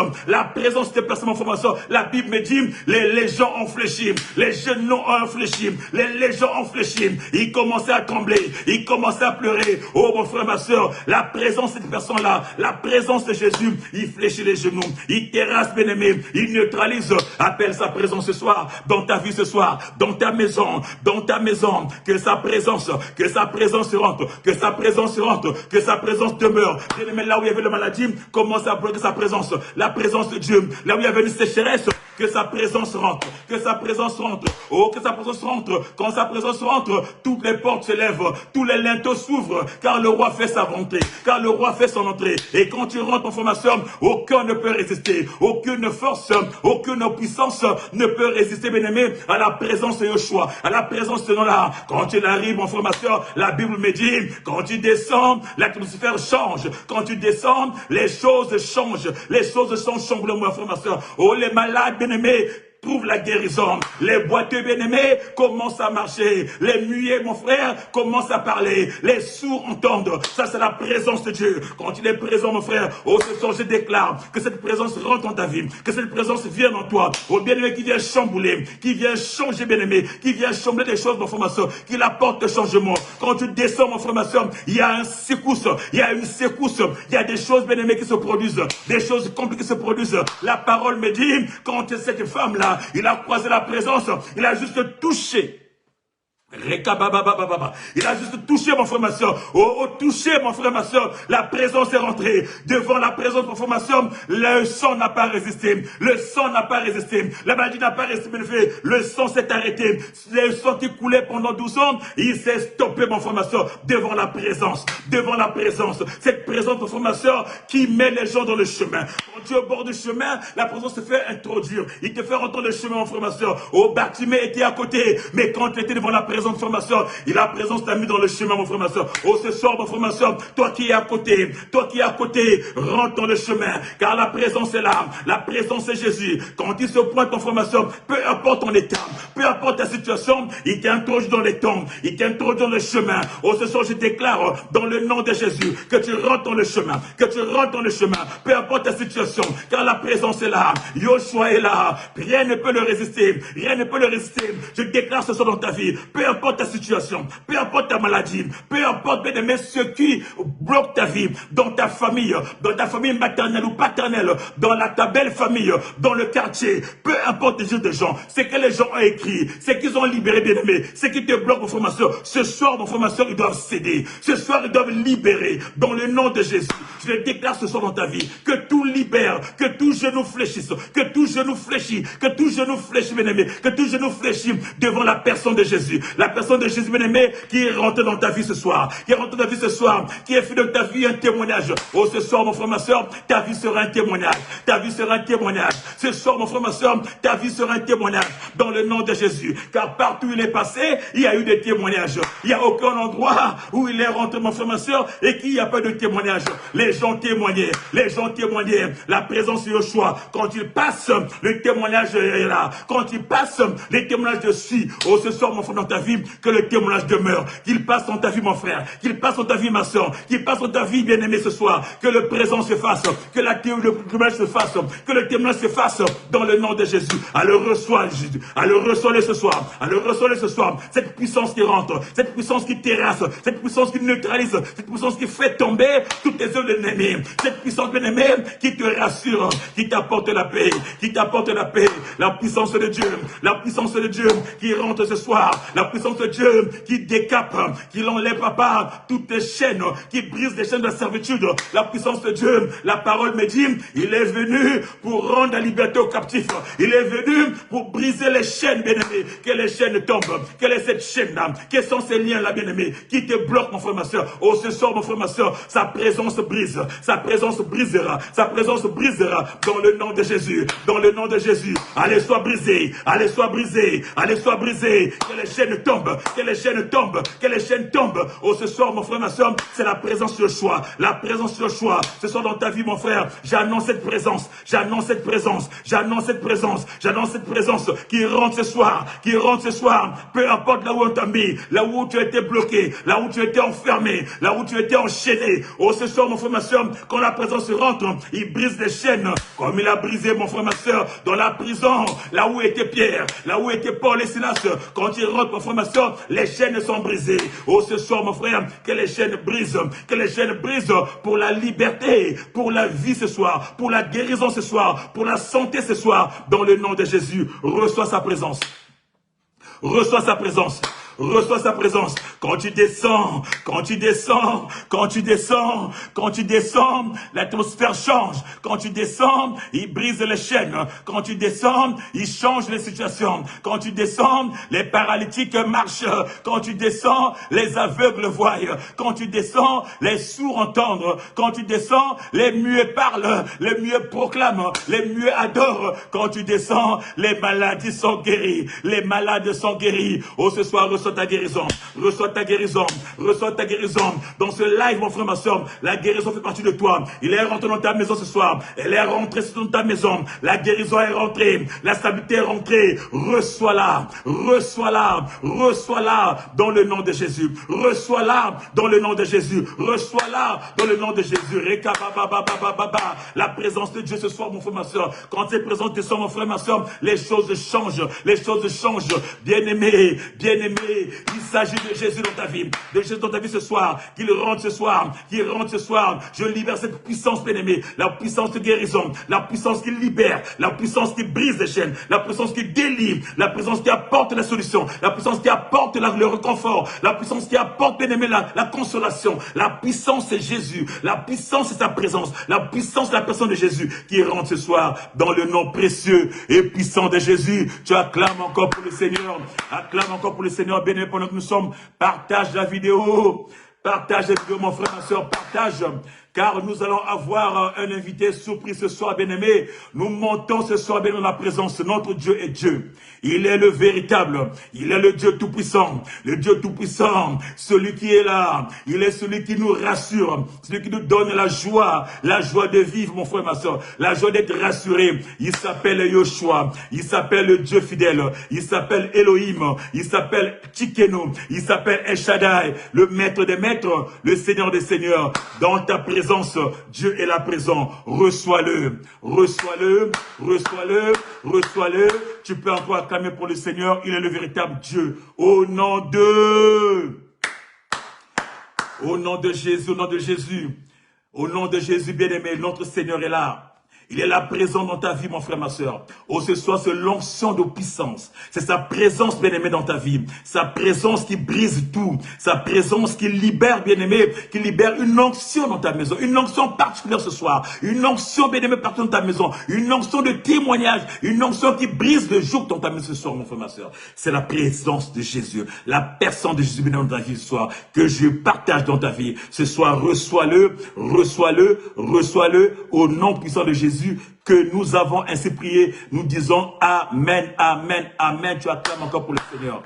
de cette personne, mon frère, ma soeur, la Bible me dit, les gens ont fléchi, les genoux ont fléchi, les gens ont fléchi, ils commençaient à trembler, ils commençaient à pleurer. Oh, mon frère, ma soeur, la présence de cette personne-là, la présence de Jésus, il fléchit les genoux, il terrasse, bien-aimé, il neutralise. Appelle sa présence ce soir, dans ta vie ce soir, dans ta maison, que sa présence rentre, que sa présence rentre, que sa présence demeure. Bien-aimé, là où il y avait la maladie, commence à bloquer sa présence, la présence de Dieu. Là où il y avait une sécheresse, que sa présence rentre, que sa présence rentre. Oh, que sa présence rentre. Quand sa présence rentre, toutes les portes se lèvent, tous les linteaux s'ouvrent, car le roi fait sa rentrée, car le roi fait son entrée. Et quand tu rentres en formation, aucun ne peut résister, aucune force, aucune puissance ne peut résister, bien-aimé, à la présence de Yoshua, à la présence de nom-là. Quand il arrive en formation, la Bible me dit, quand tu descends, l'atmosphère change. Quand tu descends, les choses changent. Les choses sont chamboulements, en formation. Oh, les malades, bien-aimés, trouvent la guérison. Les boiteux bien-aimés commencent à marcher. Les muets, mon frère, commencent à parler. Les sourds entendent. Ça, c'est la présence de Dieu. Quand il est présent, mon frère, oh, ce soir, je déclare que cette présence rentre dans ta vie, que cette présence vienne en toi. Oh, bien-aimé, qui vient chambouler, qui vient changer, bien-aimé, qui vient chambouler des choses, mon frère, ma soeur, qui apporte le changement. Quand tu descends, mon frère, ma soeur, il y a un secousse, il y a une secousse, il y a des choses, bien-aimé, qui se produisent, des choses compliquées qui se produisent. La parole me dit, quand cette femme-là, il a croisé la présence, il a juste touché. Il a juste touché, mon frère, ma soeur. Touché, mon frère, ma soeur. La présence est rentrée. Devant la présence, mon frère, ma soeur, le sang n'a pas résisté. Le sang n'a pas résisté. La maladie n'a pas résisté. Le sang s'est arrêté. Le sang qui coulait pendant 12 ans, il s'est stoppé, mon frère, ma soeur, devant la présence. Devant la présence. Cette présence, mon frère, ma soeur, qui met les gens dans le chemin. Quand tu es au bord du chemin, la présence te fait introduire. Il te fait rentrer le chemin, mon frère, ma soeur. Bartimée était à côté. Mais quand tu étais devant la présence, frère, ma soeur, la présence t'a mis dans le chemin, mon frère, ma soeur. Ce soir, mon frère, ma soeur, toi qui es à côté, rentre dans le chemin, car la présence est là. La présence est Jésus. Quand il se pointe, mon frère, ma soeur, peu importe ton état, peu importe ta situation, il t'introduit dans les tombes, il t'introduit dans le chemin. Ce soir, je déclare dans le nom de Jésus que tu rentres dans le chemin, que tu rentres dans le chemin, peu importe ta situation, car la présence est là. Yoshua est là. Rien ne peut le résister. Rien ne peut le résister. Je déclare ce soir dans ta vie, peu importe ta situation, peu importe ta maladie, peu importe, bien aimé, ce qui bloque ta vie, dans ta famille maternelle ou paternelle, dans ta belle famille, dans le quartier, peu importe les yeux des gens, ce que les gens ont écrit, ce qu'ils ont libéré, bien aimé, ce qui te bloque, mon frère, ma soeur, ce soir, mon frère, ma soeur, ils doivent céder, ce soir, ils doivent libérer, dans le nom de Jésus. Je le déclare ce soir dans ta vie, que tout libère, que tout genou fléchisse, que tout genou fléchit, que tout genou fléchit, bien aimé, que tout genou fléchit devant la personne de Jésus. La personne de Jésus, bien-aimé, qui est rentré dans ta vie ce soir, qui est rentré dans ta vie ce soir, qui est fait de ta vie un témoignage. Ce soir, mon frère, ma soeur, ta vie sera un témoignage. Ta vie sera un témoignage. Ce soir, mon frère, ma soeur, ta vie sera un témoignage dans le nom de Jésus. Car partout où il est passé, il y a eu des témoignages. Il n'y a aucun endroit où il est rentré, mon frère, ma soeur, et qu'il n'y a pas de témoignage. Les gens témoignaient. Les gens témoignaient. La présence de Yoshua. Quand il passe, le témoignage est là. Quand il passe, les témoignages de suivent. Ce soir, mon frère, dans ta vie, que le témoignage demeure, qu'il passe dans ta vie, mon frère, qu'il passe dans ta vie, ma soeur, qu'il passe dans ta vie, bien-aimé, ce soir, que le présent se fasse, que le témoignage se fasse, que le témoignage se fasse dans le nom de Jésus. Alors reçois Jésus, alors reçois-le ce soir, alors reçois-le ce soir, cette puissance qui rentre, cette puissance qui terrasse, cette puissance qui neutralise, cette puissance qui fait tomber toutes tes œuvres de l'ennemi, cette puissance, bien-aimé, qui te rassure, qui t'apporte la paix, la puissance de Dieu qui rentre ce soir, la puissance de Dieu qui décape, qui enlève, papa, toutes les chaînes, qui brise les chaînes de la servitude. La puissance de Dieu, la parole me dit, il est venu pour rendre la liberté aux captifs. Il est venu pour briser les chaînes, bien-aimés. Que les chaînes tombent. Quelle est cette chaîne-là? Quels sont ces liens-là, bien-aimés, qui te bloquent, mon frère, ma soeur? Ce soir, mon frère, ma soeur, sa présence brise. Sa présence brisera. Sa présence brisera dans le nom de Jésus. Dans le nom de Jésus. Allez, sois brisé. Allez, sois brisé. Allez, sois brisé. Que les chaînes tombent. Que les chaînes tombent. Que les chaînes tombent. Ce soir, mon frère, ma soeur, c'est la présence de Yoshua. La présence de Yoshua. Ce soir, dans ta vie, mon frère, j'annonce cette présence. J'annonce cette présence. J'annonce cette présence. J'annonce cette présence qui rentre ce soir. Qui rentre ce soir. Peu importe là où on t'a mis. Là où tu as été bloqué. Là où tu as été enfermé. Là où tu as été enchaîné. Ce soir, mon frère, ma soeur, quand la présence rentre, il brise les chaînes. Comme il a brisé, mon frère, ma soeur, dans la prison. Là où était Pierre. Là où était Paul et Silas. Quand il rentre, mon frère, ma soeur, les chaînes sont brisées. Ce soir, mon frère, que les chaînes brisent. Que les chaînes brisent pour la liberté, pour la vie ce soir, pour la guérison ce soir, pour la santé ce soir. Dans le nom de Jésus, reçois sa présence. Reçois sa présence. Reçois sa présence. Quand tu descends, l'atmosphère change. Quand tu descends, il brise les chaînes. Quand tu descends, il change les situations. Quand tu descends, les paralytiques marchent. Quand tu descends, les aveugles voient. Quand tu descends, les sourds entendent. Quand tu descends, les muets parlent. Les muets proclament. Les muets adorent. Quand tu descends, les maladies sont guéries. Les malades sont guéris. Ce soir, reçois reçois ta guérison, reçois ta guérison, reçois ta guérison. Dans ce live, mon frère, ma soeur, la guérison fait partie de toi. Il est rentré dans ta maison ce soir. Elle est rentrée dans ta maison. La guérison est rentrée. La stabilité est rentrée. Reçois-la, reçois-la, reçois-la dans le nom de Jésus. Reçois-la dans le nom de Jésus. Reçois-la dans le nom de Jésus. La présence de Dieu ce soir, mon frère, ma soeur. Quand tu es présent ce soir, mon frère, ma soeur, les choses changent. Les choses changent. Bien-aimé, bien-aimé, il s'agit de Jésus dans ta vie. De Jésus dans ta vie ce soir. Qu'il rentre ce soir. Qu'il rentre ce soir. Je libère cette puissance, bien-aimé. La puissance de guérison. La puissance qui libère. La puissance qui brise les chaînes. La puissance qui délivre. La puissance qui apporte la solution. La puissance qui apporte le réconfort. La puissance qui apporte, bien-aimé, la consolation. La puissance, c'est Jésus. La puissance, c'est sa présence. La puissance, c'est la personne de Jésus qui rentre ce soir dans le nom précieux et puissant de Jésus. Tu acclames encore pour le Seigneur. Acclame encore pour le Seigneur. Bien-aimé, pendant que nous sommes, partage la vidéo. Partage la vidéo, mon frère, ma soeur, partage. Car nous allons avoir un invité surprise ce soir, bien-aimé. Nous montons ce soir, bien, dans la présence. Notre Dieu est Dieu. Il est le véritable. Il est le Dieu tout-puissant. Le Dieu tout-puissant. Celui qui est là. Il est celui qui nous rassure. Celui qui nous donne la joie de vivre, mon frère, ma soeur. La joie d'être rassuré. Il s'appelle Yoshua. Il s'appelle le Dieu fidèle. Il s'appelle Elohim. Il s'appelle Tchikeno. Il s'appelle El Shaddai. Le maître des maîtres. Le Seigneur des seigneurs. Dans ta présence, Dieu est là présent. Reçois-le, reçois-le, reçois-le, reçois-le. Tu peux encore acclamer pour le Seigneur. Il est le véritable Dieu. Au nom de Jésus, au nom de Jésus, au nom de Jésus, bien-aimé, notre Seigneur est là. Il est là présent dans ta vie, mon frère, ma soeur. Oh, ce soir, c'est l'onction de puissance. C'est sa présence, bien-aimé, dans ta vie. Sa présence qui brise tout. Sa présence qui libère, bien-aimé, qui libère une onction dans ta maison. Une onction particulière ce soir. Une onction, bien-aimé, partout dans ta maison. Une onction de témoignage. Une onction qui brise le joug dans ta maison ce soir, mon frère, ma soeur. C'est la présence de Jésus. La personne de Jésus, bien-aimé, dans ta vie ce soir. Que je partage dans ta vie. Ce soir, reçois-le, reçois-le, reçois-le au nom puissant de Jésus. Que nous avons ainsi prié, nous disons Amen, Amen, Amen. Tu acclames encore pour le Seigneur.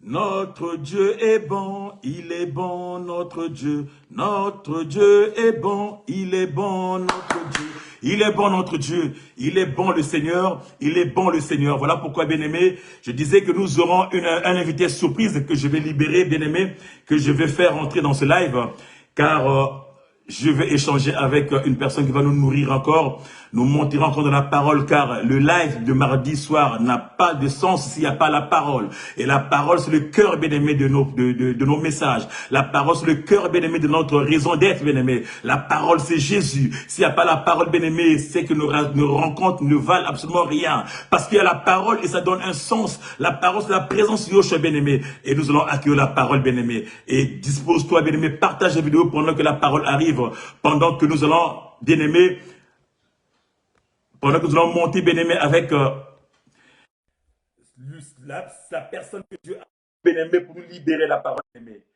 Notre Dieu est bon, il est bon, notre Dieu. Notre Dieu est bon, il est bon, notre Dieu. Il est bon, notre Dieu. Il est bon, le Seigneur. Il est bon, le Seigneur. Voilà pourquoi, bien-aimé, je disais que nous aurons un invité surprise que je vais libérer, bien-aimé, que je vais faire entrer dans ce live. Car je vais échanger avec une personne qui va nous nourrir encore, nous monter encore dans la parole, car le live de mardi soir n'a pas de sens s'il n'y a pas la parole. Et la parole, c'est le cœur bien-aimé de nos messages. La parole, c'est le cœur bien-aimé de notre raison d'être, bien-aimé. La parole, c'est Jésus. S'il n'y a pas la parole, bien-aimé, c'est que nos rencontres ne valent absolument rien. Parce qu'il y a la parole et ça donne un sens. La parole, c'est la présence de Yoshua, bien-aimé. Et nous allons accueillir la parole, bien-aimé. Et dispose-toi, bien-aimé, partage la vidéo pendant que la parole arrive. Pendant que nous allons, bien-aimé, pendant que nous allons monter, bien-aimé, avec la personne que Dieu a, bien-aimé, pour nous libérer la parole, bien-aimé.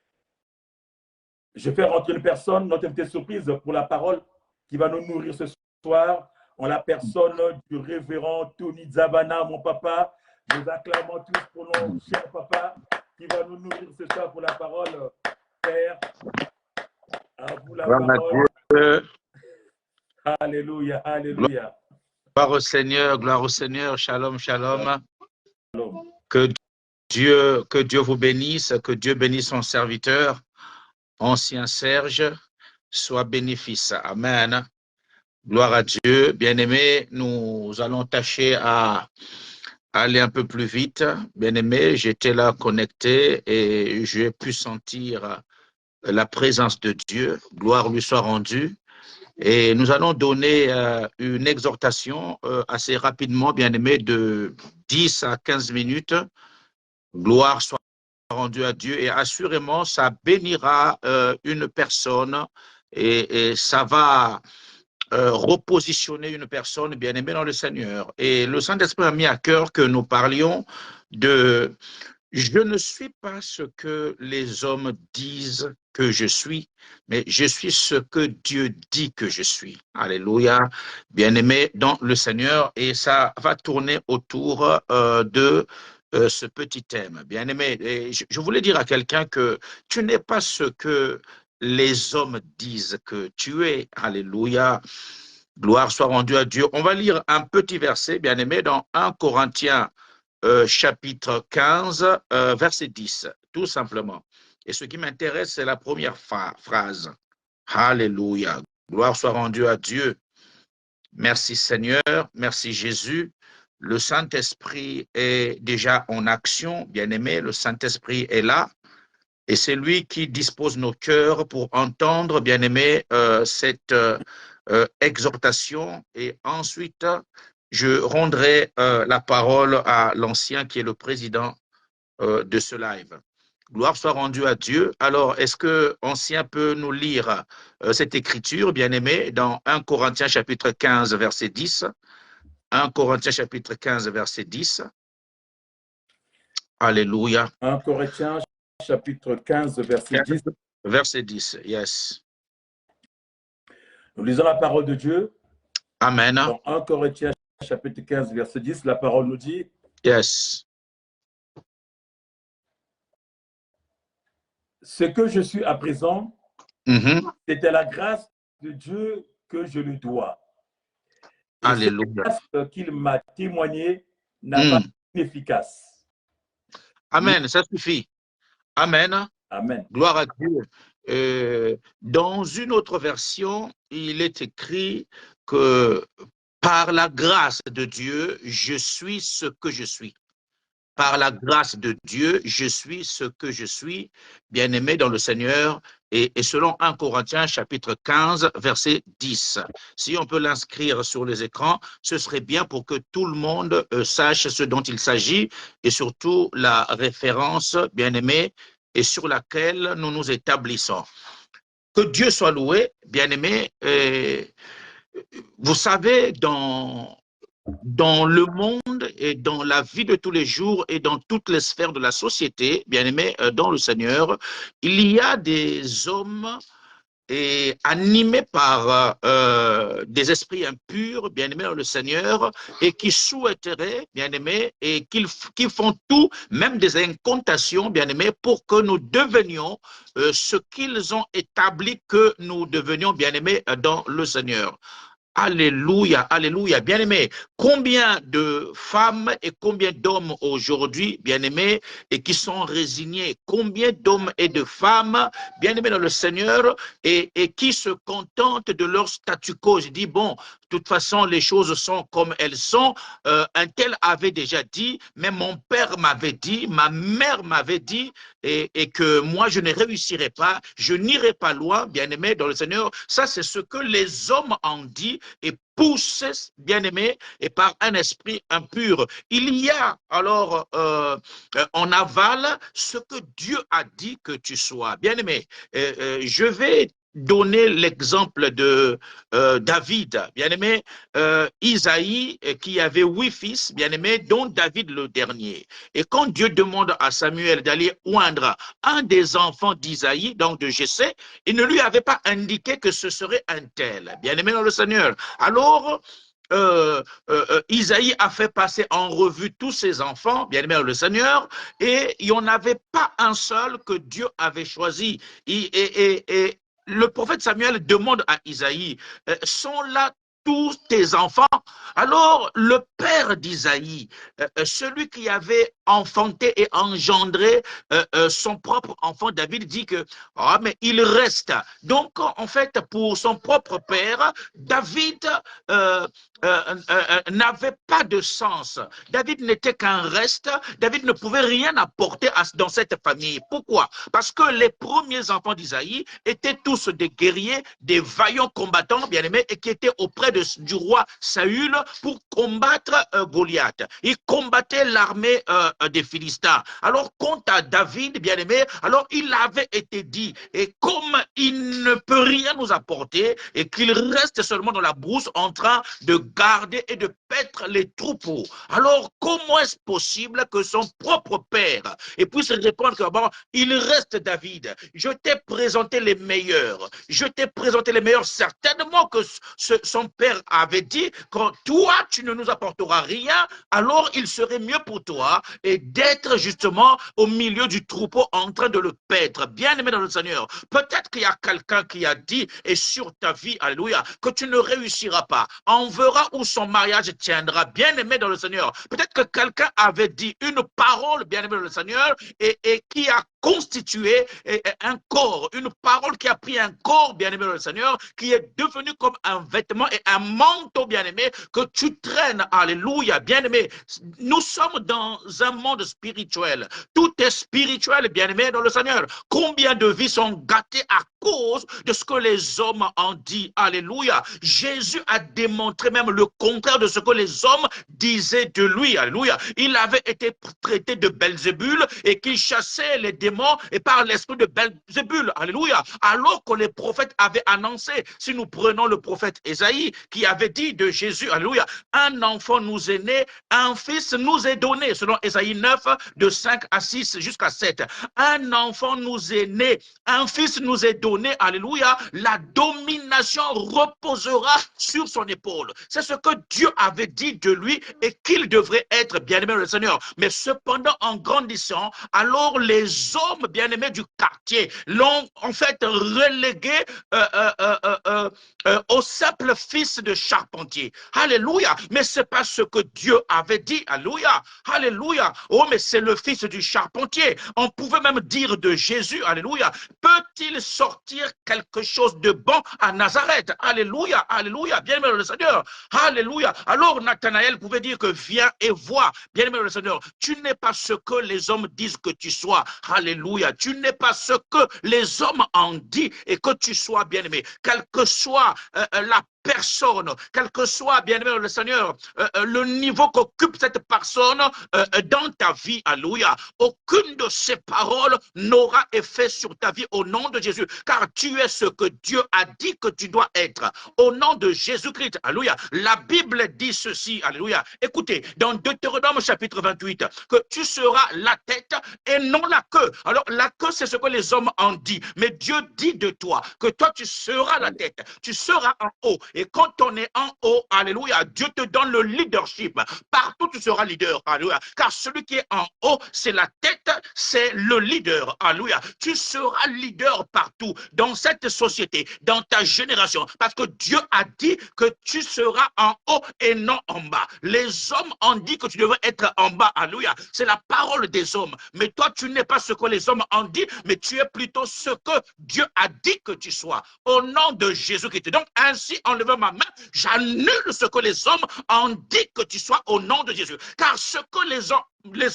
Je fais rentrer une personne, notre invité surprise, pour la parole, qui va nous nourrir ce soir, en la personne du révérend Tony Zabana, mon papa. Nous acclamons tous pour notre cher papa, qui va nous nourrir ce soir pour la parole. Père, à vous la parole. Alléluia, alléluia. Gloire au Seigneur, shalom, shalom. Que Dieu vous bénisse, que Dieu bénisse son serviteur, ancien Serge, soit bénéfice. Amen. Gloire à Dieu. Bien-aimé, nous allons tâcher à aller un peu plus vite. Bien-aimé, j'étais là connecté et j'ai pu sentir la présence de Dieu. Gloire lui soit rendue. Et nous allons donner une exhortation assez rapidement, bien-aimé, de 10 à 15 minutes. Gloire soit rendue à Dieu et assurément, ça bénira une personne et ça va repositionner une personne bien-aimée dans le Seigneur. Et le Saint-Esprit a mis à cœur que nous parlions de « Je ne suis pas ce que les hommes disent que je suis, mais je suis ce que Dieu dit que je suis. » Alléluia, bien-aimé dans le Seigneur. Et ça va tourner autour de ce petit thème. Bien-aimé, je voulais dire à quelqu'un que tu n'es pas ce que les hommes disent que tu es. Alléluia. Gloire soit rendue à Dieu. On va lire un petit verset, bien-aimé, dans 1 Corinthiens chapitre 15, verset 10, tout simplement. Et ce qui m'intéresse, c'est la première phrase. Alléluia. Gloire soit rendue à Dieu. Merci Seigneur, merci Jésus. Le Saint-Esprit est déjà en action, bien-aimé. Le Saint-Esprit est là. Et c'est lui qui dispose nos cœurs pour entendre, bien-aimé, cette exhortation. Et ensuite, je rendrai la parole à l'ancien qui est le président de ce live. Gloire soit rendue à Dieu. Alors, est-ce que ancien peut nous lire cette écriture, bien-aimé, dans 1 Corinthiens chapitre 15, verset 10? 1 Corinthiens chapitre 15, verset 10. Alléluia. 1 Corinthiens chapitre 15, verset 10. Verset 10, yes. Nous lisons la parole de Dieu. Amen. Dans 1 Corinthiens chapitre 15, verset 10, la parole nous dit, yes. Ce que je suis à présent, c'était la grâce de Dieu que je lui dois. Et Alléluia. cette grâce qu'il m'a témoigné n'a pas été efficace. Amen, ça suffit. Amen. Amen. Gloire à Dieu. Dans une autre version, il est écrit que par la grâce de Dieu, je suis ce que je suis. Par la grâce de Dieu, je suis ce que je suis, bien-aimé dans le Seigneur, et selon 1 Corinthiens chapitre 15, verset 10. Si on peut l'inscrire sur les écrans, ce serait bien pour que tout le monde sache ce dont il s'agit, et surtout la référence, bien-aimé, et sur laquelle nous nous établissons. Que Dieu soit loué, bien-aimé. Vous savez, dans le monde et dans la vie de tous les jours et dans toutes les sphères de la société, bien-aimé, dans le Seigneur, il y a des hommes animés par des esprits impurs, bien-aimés dans le Seigneur, et qui souhaiteraient, bien-aimés, et qui font tout, même des incantations, bien-aimés, pour que nous devenions ce qu'ils ont établi que nous devenions, bien-aimés, dans le Seigneur. Alléluia, alléluia, bien-aimés. Combien de femmes et combien d'hommes aujourd'hui, bien-aimés, et qui sont résignés, combien d'hommes et de femmes, bien-aimés dans le Seigneur, et qui se contentent de leur statu quo. Je dis, bon, de toute façon, les choses sont comme elles sont. Un tel avait déjà dit, mais mon père m'avait dit, ma mère m'avait dit, et que moi, je ne réussirai pas, je n'irai pas loin, bien-aimés dans le Seigneur. Ça, c'est ce que les hommes en disent et poussé, bien-aimé, et par un esprit impur. Il y a alors en aval ce que Dieu a dit que tu sois. Bien-aimé, je vais donner l'exemple de David, bien-aimé, Isaïe, qui avait 8 fils, bien-aimé, dont David le dernier. Et quand Dieu demande à Samuel d'aller oindre un des enfants d'Isaïe, donc de Jessé, il ne lui avait pas indiqué que ce serait un tel, bien-aimé dans le Seigneur. Alors, Isaïe a fait passer en revue tous ses enfants, bien-aimés dans le Seigneur, et il n'y en avait pas un seul que Dieu avait choisi. Et le prophète Samuel demande à Isaïe, sont là tous tes enfants? Alors, le père d'Isaïe, celui qui avait enfanté et engendré son propre enfant David, dit que ah, mais il reste. Donc, en fait, pour son propre père, David n'avait pas de sens. David n'était qu'un reste. David ne pouvait rien apporter dans cette famille. Pourquoi? Parce que les premiers enfants d'Isaïe étaient tous des guerriers, des vaillants combattants, bien-aimés, et qui étaient auprès du roi Saül pour combattre Goliath. Il combattait l'armée des Philistins. Alors, quant à David, bien-aimé, alors il avait été dit, et comme il ne peut rien nous apporter, et qu'il reste seulement dans la brousse en train de garder et de paître les troupeaux, alors comment est-ce possible que son propre père puisse répondre que bon, il reste David, je t'ai présenté les meilleurs, certainement que son père Père avait dit, quand toi, tu ne nous apporteras rien, alors il serait mieux pour toi et d'être justement au milieu du troupeau en train de le paître. Bien-aimé dans le Seigneur, peut-être qu'il y a quelqu'un qui a dit, et sur ta vie, alléluia, que tu ne réussiras pas. On verra où son mariage tiendra. Bien-aimé dans le Seigneur, peut-être que quelqu'un avait dit une parole, bien-aimé dans le Seigneur, et qui a constitué un corps, une parole qui a pris un corps, bien-aimé dans le Seigneur, qui est devenu comme un vêtement et un manteau, bien-aimé, que tu traînes, alléluia, bien-aimé. Nous sommes dans un monde spirituel. Tout est spirituel, bien-aimé dans le Seigneur. Combien de vies sont gâtées à cause de ce que les hommes ont dit, alléluia. Jésus a démontré même le contraire de ce que les hommes disaient de lui, alléluia. Il avait été traité de Belzébul et qu'il chassait les démons et par l'esprit de Belzébul, alléluia, alors que les prophètes avaient annoncé, si nous prenons le prophète Ésaïe, qui avait dit de Jésus, alléluia, un enfant nous est né, un fils nous est donné, selon Ésaïe 9, de 5 à 6 jusqu'à 7, un enfant nous est né, un fils nous est donné, alléluia, la domination reposera sur son épaule. C'est ce que Dieu avait dit de lui et qu'il devrait être, bien-aimé le Seigneur. Mais cependant, en grandissant, alors les hommes bien-aimés du quartier l'ont en fait relégué au simple fils de charpentier. Alléluia. Mais c'est pas ce que Dieu avait dit. Alléluia. Alléluia. Oh, mais c'est le fils du charpentier. On pouvait même dire de Jésus, alléluia, peut-il sortir quelque chose de bon à Nazareth? Alléluia. Alléluia. Bien-aimé le Seigneur. Alléluia. Alors Nathanaël pouvait dire que viens et vois. Bien-aimé le Seigneur, tu n'es pas ce que les hommes disent que tu sois. Alléluia. Tu n'es pas ce que les hommes en disent et que tu sois bien-aimé. Quelle que soit la personne, quel que soit, bien-aimé le Seigneur, le niveau qu'occupe cette personne dans ta vie, alléluia, aucune de ces paroles n'aura effet sur ta vie au nom de Jésus, car tu es ce que Dieu a dit que tu dois être, au nom de Jésus-Christ, alléluia. La Bible dit ceci, alléluia. Écoutez, dans Deutéronome chapitre 28, que tu seras la tête et non la queue. Alors, la queue, c'est ce que les hommes en disent, mais Dieu dit de toi que toi, tu seras la tête, tu seras en haut. Et quand on est en haut, alléluia, Dieu te donne le leadership. Partout, tu seras leader, alléluia. Car celui qui est en haut, c'est la tête, c'est le leader, alléluia. Tu seras leader partout, dans cette société, dans ta génération. Parce que Dieu a dit que tu seras en haut et non en bas. Les hommes ont dit que tu devrais être en bas, alléluia. C'est la parole des hommes. Mais toi, tu n'es pas ce que les hommes ont dit, mais tu es plutôt ce que Dieu a dit que tu sois. Au nom de Jésus-Christ. Donc, ainsi, en levant ma main, j'annule ce que les hommes ont dit que tu sois au nom de Jésus. Car ce que les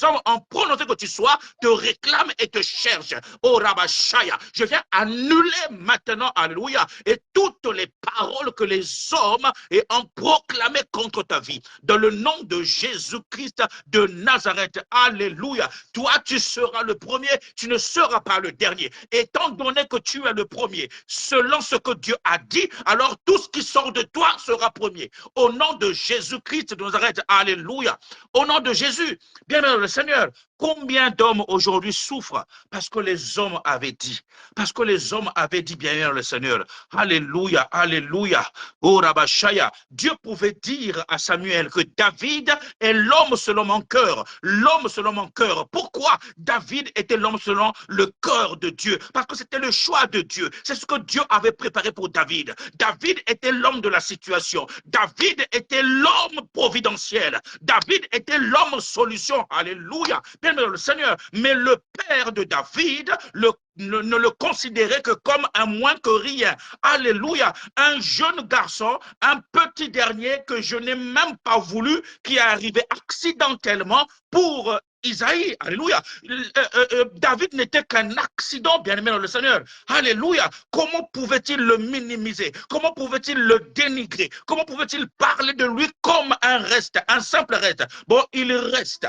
hommes ont prononcé que tu sois te réclament et te cherchent. Oh Rabashaya, je viens annuler maintenant, alléluia, et toutes les paroles que les hommes ont proclamées contre ta vie. Dans le nom de Jésus-Christ de Nazareth, alléluia. Toi, tu seras le premier, tu ne seras pas le dernier. Étant donné que tu es le premier, selon ce que Dieu a dit, alors tout ce qui sort de toi sera premier. Au nom de Jésus-Christ de Nazareth, alléluia. Au nom de Jésus, bien le Seigneur, combien d'hommes aujourd'hui souffrent parce que les hommes avaient dit, parce que les hommes avaient dit, bien le Seigneur, alléluia, alléluia, oh Rabashaya, Dieu pouvait dire à Samuel que David est l'homme selon mon cœur, l'homme selon mon cœur. Pourquoi David était l'homme selon le cœur de Dieu? Parce que c'était le choix de Dieu, c'est ce que Dieu avait préparé pour David. David était l'homme de la situation, David était l'homme providentiel, David était l'homme solution, alléluia, bien le Seigneur. Mais le père de David ne le considérait que comme un moins que rien. Alléluia. Un jeune garçon, un petit dernier que je n'ai même pas voulu, qui est arrivé accidentellement pour Isaïe, alléluia. David n'était qu'un accident, bien-aimé dans le Seigneur. Alléluia. Comment pouvait-il le minimiser? Comment pouvait-il le dénigrer? Comment pouvait-il parler de lui comme un reste, un simple reste? Bon, il reste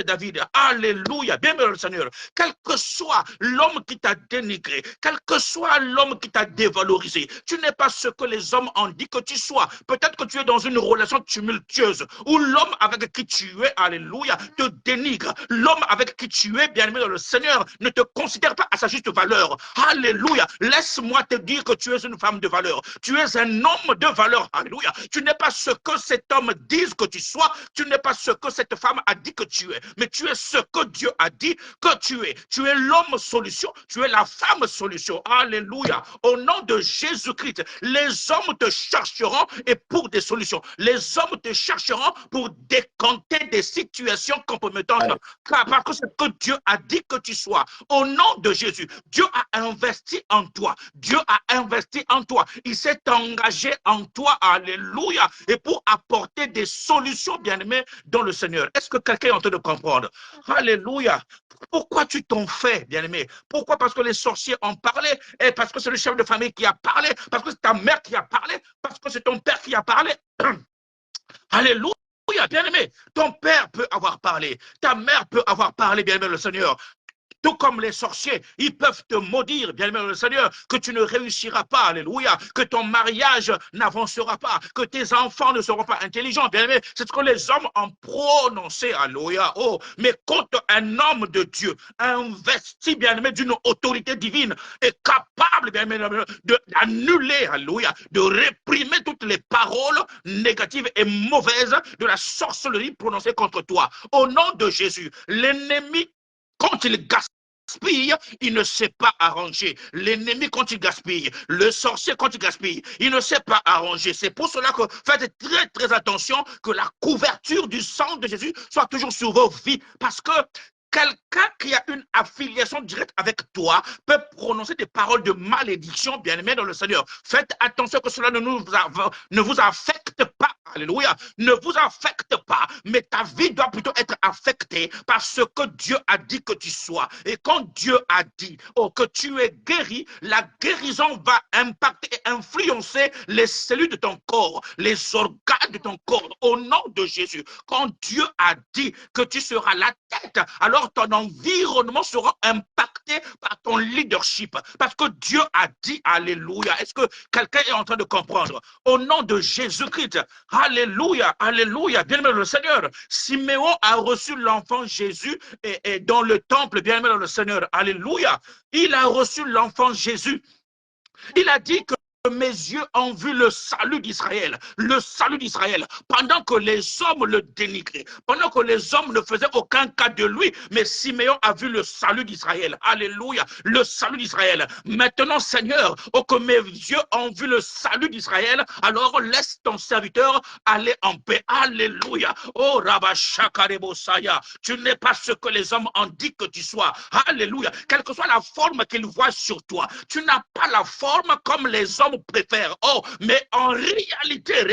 David. Alléluia. Bien-aimé dans le Seigneur. Quel que soit l'homme qui t'a dénigré, quel que soit l'homme qui t'a dévalorisé, tu n'es pas ce que les hommes ont dit que tu sois. Peut-être que tu es dans une relation tumultueuse où l'homme avec qui tu es, alléluia, te dénigre. L'homme avec qui tu es, bien-aimé dans le Seigneur, ne te considère pas à sa juste valeur. Alléluia. Laisse-moi te dire que tu es une femme de valeur. Tu es un homme de valeur. Alléluia. Tu n'es pas ce que cet homme dise que tu sois. Tu n'es pas ce que cette femme a dit que tu es. Mais tu es ce que Dieu a dit que tu es. Tu es l'homme solution. Tu es la femme solution. Alléluia. Au nom de Jésus-Christ, les hommes te chercheront et pour des solutions. Les hommes te chercheront pour décanter des situations compromettantes. Parce que c'est ce que Dieu a dit que tu sois. Au nom de Jésus, Dieu a investi en toi. Dieu a investi en toi. Il s'est engagé en toi. Alléluia. Et pour apporter des solutions, bien-aimés, dans le Seigneur. Est-ce que quelqu'un est en train de comprendre? Alléluia. Pourquoi tu t'en fais, bien-aimé? Pourquoi? Parce que les sorciers ont parlé, et parce que c'est le chef de famille qui a parlé, parce que c'est ta mère qui a parlé, parce que c'est ton père qui a parlé. Alléluia. Bien-aimé, ton père peut avoir parlé, ta mère peut avoir parlé, bien-aimé le Seigneur. Tout comme les sorciers, ils peuvent te maudire, bien-aimé le Seigneur, que tu ne réussiras pas, alléluia, que ton mariage n'avancera pas, que tes enfants ne seront pas intelligents, bien-aimé. C'est ce que les hommes ont prononcé, alléluia. Oh, mais quand un homme de Dieu investi, bien-aimé, d'une autorité divine, est capable, bien-aimé, d'annuler, alléluia, de réprimer toutes les paroles négatives et mauvaises de la sorcellerie prononcée contre toi. Au nom de Jésus, l'ennemi, quand il gaspille, il ne sait pas arranger. L'ennemi, quand il gaspille, le sorcier, quand il gaspille, il ne sait pas arranger. C'est pour cela que faites très, très attention que la couverture du sang de Jésus soit toujours sur vos vies. Parce que quelqu'un qui a une affiliation directe avec toi peut prononcer des paroles de malédiction, bien-aimé dans le Seigneur. Faites attention que cela ne vous affecte pas. Alléluia. Ne vous affecte pas, mais ta vie doit plutôt être affectée par ce que Dieu a dit que tu sois. Et quand Dieu a dit que tu es guéri, la guérison va impacter et influencer les cellules de ton corps, les organes de ton corps, au nom de Jésus. Quand Dieu a dit que tu seras la tête, alors ton environnement sera impacté par ton leadership. Parce que Dieu a dit, alléluia. Est-ce que quelqu'un est en train de comprendre? Au nom de Jésus-Christ, alléluia, alléluia. Bien-aimé le Seigneur, Siméon a reçu l'enfant Jésus et dans le temple, bien-aimé le Seigneur, alléluia. Il a reçu l'enfant Jésus. Il a dit que mes yeux ont vu le salut d'Israël, pendant que les hommes le dénigraient, pendant que les hommes ne faisaient aucun cas de lui, mais Siméon a vu le salut d'Israël, alléluia, le salut d'Israël. Maintenant, Seigneur, que mes yeux ont vu le salut d'Israël, alors laisse ton serviteur aller en paix, alléluia. Oh, Rabashakarebosaya, tu n'es pas ce que les hommes ont dit que tu sois, alléluia, quelle que soit la forme qu'ils voient sur toi, tu n'as pas la forme comme les hommes préfèrent. Oh, mais en réalité,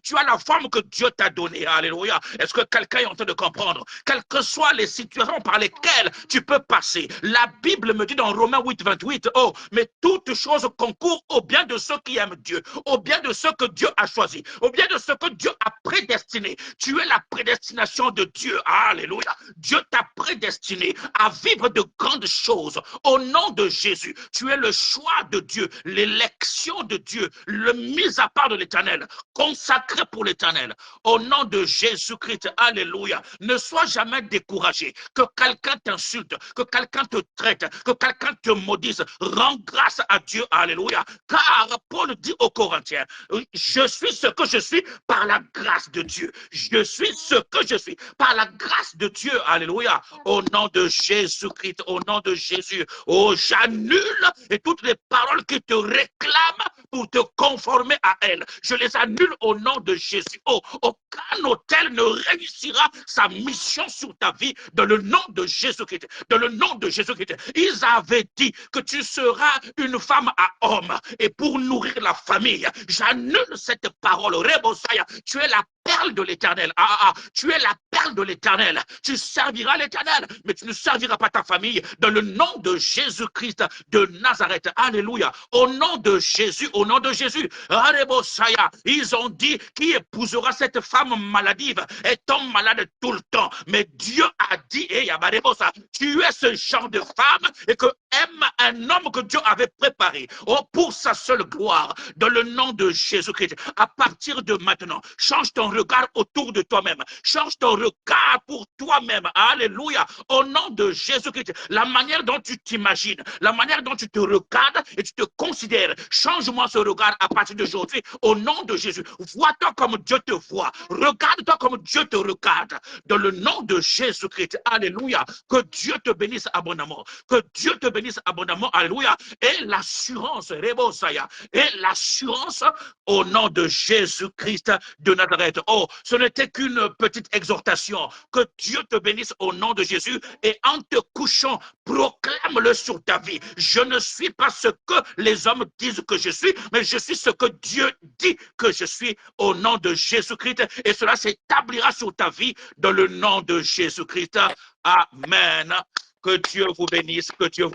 tu as la forme que Dieu t'a donnée. Alléluia. Est-ce que quelqu'un est en train de comprendre? Quelles que soient les situations par lesquelles tu peux passer, la Bible me dit dans Romains 8, 28, oh, mais toutes choses concourent au bien de ceux qui aiment Dieu, au bien de ceux que Dieu a choisis, au bien de ceux que Dieu a prédestinés. Tu es la prédestination de Dieu. Alléluia. Dieu t'a prédestiné à vivre de grandes choses. Au nom de Jésus, tu es le choix de Dieu, l'élection de Dieu, le mis à part de l'Éternel, consacré pour l'Éternel. Au nom de Jésus-Christ, alléluia. Ne sois jamais découragé. Que quelqu'un t'insulte, que quelqu'un te traite, que quelqu'un te maudisse. Rends grâce à Dieu, alléluia. Car Paul dit aux Corinthiens, je suis ce que je suis par la grâce de Dieu. Je suis ce que je suis par la grâce de Dieu, alléluia. Au nom de Jésus-Christ, au nom de Jésus, oh, j'annule et toutes les paroles qui te réclament pour te conformer à elle. Je les annule au nom de Jésus. Oh, aucun hôtel ne réussira sa mission sur ta vie dans le nom de Jésus-Christ. Dans le nom de Jésus-Christ. Ils avaient dit que tu seras une femme à homme et pour nourrir la famille. J'annule cette parole. Rebosaya, tu es la perle de l'Éternel. Tu es la perle de l'Éternel. Tu serviras l'Éternel, mais tu ne serviras pas ta famille dans le nom de Jésus-Christ de Nazareth. Alléluia. Au nom de Jésus, au nom de Jésus. Ils ont dit qui épousera cette femme maladive et tombe malade tout le temps. Mais Dieu a dit, tu es ce genre de femme et que un homme que Dieu avait préparé pour sa seule gloire, dans le nom de Jésus-Christ. À partir de maintenant, change ton regard autour de toi-même. Change ton regard pour toi-même. Alléluia. Au nom de Jésus-Christ. La manière dont tu t'imagines, la manière dont tu te regardes et tu te considères. Change-moi ce regard à partir d'aujourd'hui. Au nom de Jésus. Vois-toi comme Dieu te voit. Regarde-toi comme Dieu te regarde. Dans le nom de Jésus-Christ. Alléluia. Que Dieu te bénisse abondamment. Que Dieu te bénisse abondamment. Alléluia. Et l'assurance, Rebosaya. Et l'assurance au nom de Jésus-Christ de Nazareth. Oh, ce n'était qu'une petite exhortation. Que Dieu te bénisse au nom de Jésus. Et en te couchant, proclame-le sur ta vie. Je ne suis pas ce que les hommes disent que je suis, mais je suis ce que Dieu dit que je suis au nom de Jésus-Christ. Et cela s'établira sur ta vie dans le nom de Jésus-Christ. Amen. Que Dieu vous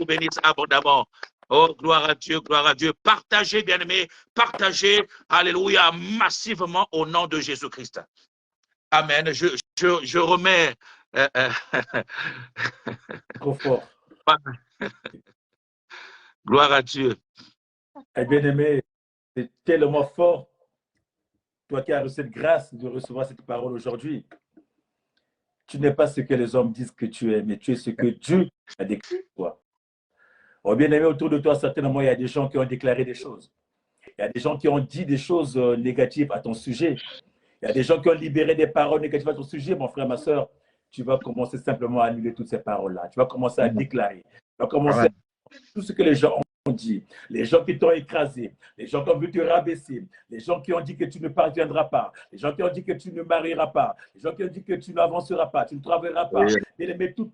bénisse abondamment. Oh, gloire à Dieu, gloire à Dieu. Partagez, bien-aimés, partagez, alléluia, massivement au nom de Jésus-Christ. Amen. Je remets... Trop fort. Gloire à Dieu. Bien-aimé, c'est tellement fort. Toi qui as reçu cette grâce de recevoir cette parole aujourd'hui. Tu n'es pas ce que les hommes disent que tu es, mais tu es ce que Dieu a déclaré pour toi. Oh, bien-aimé, autour de toi, certainement, il y a des gens qui ont déclaré des choses. Il y a des gens qui ont dit des choses négatives à ton sujet. Il y a des gens qui ont libéré des paroles négatives à ton sujet, mon frère, ma soeur. Tu vas commencer simplement à annuler toutes ces paroles-là. Tu vas commencer à déclarer. Tu vas commencer à tout ce que les gens ont dit. Les gens qui t'ont écrasé, les gens qui ont voulu te rabaisser, les gens qui ont dit que tu ne parviendras pas, les gens qui ont dit que tu ne marieras pas, les gens qui ont dit que tu n'avanceras pas, tu ne travailleras pas. Mais tout...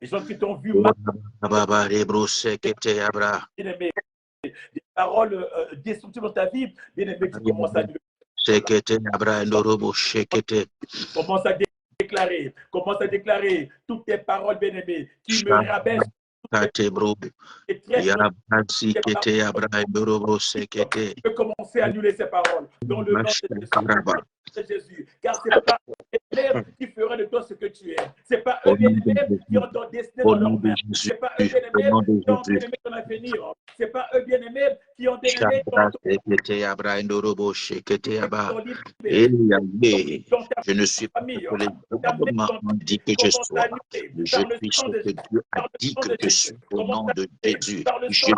Les gens qui t'ont vu mal. Des paroles destructives dans ta vie, bien aimé, tu commences à commence à déclarer toutes tes paroles, bien aimé, qui me rabaissent. Tu peux commencer à annuler ces paroles dans le nom de Jésus. Car ce n'est pas eux qui feront de toi ce que tu es. Ce n'est pas eux bien-aimés qui ont ton destin dans leur main. Ce n'est pas eux bien-aimés qui ont bien-aimé ton avenir. Ce n'est pas eux bien-aimés qui ont bien-aimé ton je ne suis pas ce que les hommes ont dit que je sois. Je suis ce que Dieu a dit que je suis au nom de Jésus. Je suis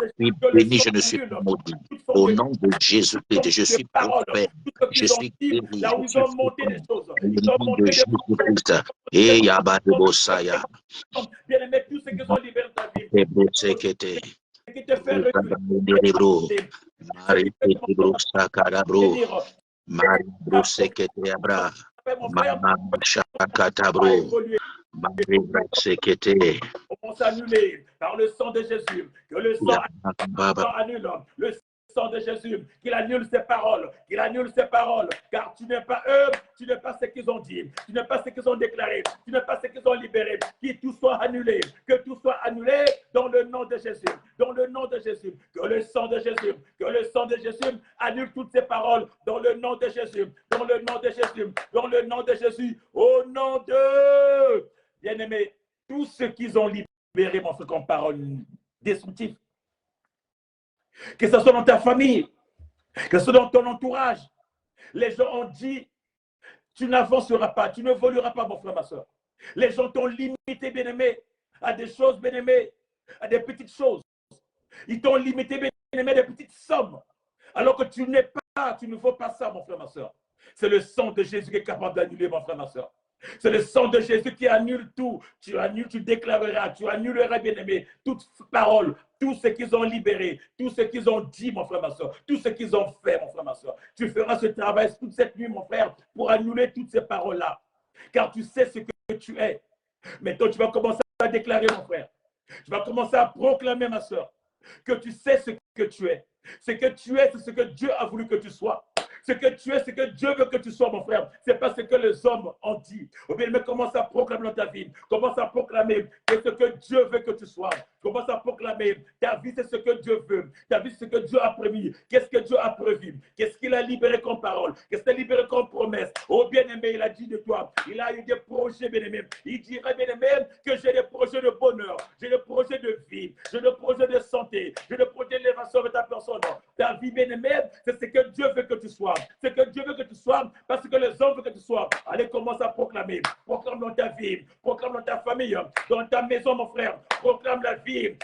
béni, je ne suis pas maudit. Au nom de Jésus-Christ, je suis prospère. Je suis guéri, je suis fécond. Au nom de Jésus-Christ. Et Yabadebosaya. Bien-aimé, tous ceux qui sont libérés de ta vie. Qui te fait reculer. Marie Brosekete Abra, Mama Shakatabro, Marie Brosekete. On s'annule par le sang de Jésus, que le sang annule, le sang de Jésus, qu'il annule ses paroles, car tu n'es pas eux, tu n'es pas ce qu'ils ont dit, tu n'es pas ce qu'ils ont déclaré, tu n'es pas ce qu'ils ont libéré, que tout soit annulé dans le nom de Jésus, dans le nom de Jésus, que le sang de Jésus annule toutes ces paroles dans le nom de Jésus, dans le nom de Jésus, dans le nom de Jésus, au nom de bien-aimés, tous ceux qu'ils ont libéré, mon frère, comme parole destructive. Que ce soit dans ta famille, que ce soit dans ton entourage. Les gens ont dit, tu n'avanceras pas, tu ne voleras pas, mon frère, ma soeur. Les gens t'ont limité, bien-aimé, à des choses, bien-aimé, à des petites choses. Ils t'ont limité, bien-aimé, à des petites sommes. Alors que tu n'es pas, tu ne vaux pas ça, mon frère, ma soeur. C'est le sang de Jésus qui est capable d'annuler, mon frère, ma soeur. C'est le sang de Jésus qui annule tout. Tu annules, tu déclareras, tu annuleras, bien-aimé, toute parole, tout ce qu'ils ont libéré, tout ce qu'ils ont dit, mon frère, ma soeur, tout ce qu'ils ont fait, mon frère, ma soeur. Tu feras ce travail toute cette nuit, mon frère, pour annuler toutes ces paroles-là. Car tu sais ce que tu es. Maintenant, tu vas commencer à déclarer, mon frère. Tu vas commencer à proclamer, ma soeur, que tu sais ce que tu es. Ce que tu es, c'est ce que Dieu a voulu que tu sois. Ce que tu es, ce que Dieu veut que tu sois, mon frère. Ce n'est pas ce que les hommes ont dit. Ou bien, mais commence à proclamer dans ta vie. Commence à proclamer que ce que Dieu veut que tu sois. Commence à proclamer. Ta vie, c'est ce que Dieu veut. Ta vie, c'est ce que Dieu a prévu. Qu'est-ce que Dieu a prévu? Qu'est-ce qu'il a libéré comme parole? Qu'est-ce qu'il a libéré comme promesse? Oh bien-aimé, il a dit de toi. Il a eu des projets, bien-aimé. Il dirait, bien-aimé, que j'ai des projets de bonheur. J'ai des projets de vie. J'ai des projets de santé. J'ai des projets d'élévation de ta personne. Ta vie, bien-aimé, c'est ce que Dieu veut que tu sois. C'est que Dieu veut que tu sois parce que les hommes veulent que tu sois. Allez, commence à proclamer. Proclame dans ta vie. Proclame dans ta famille. Dans ta maison, mon frère. Proclame la vie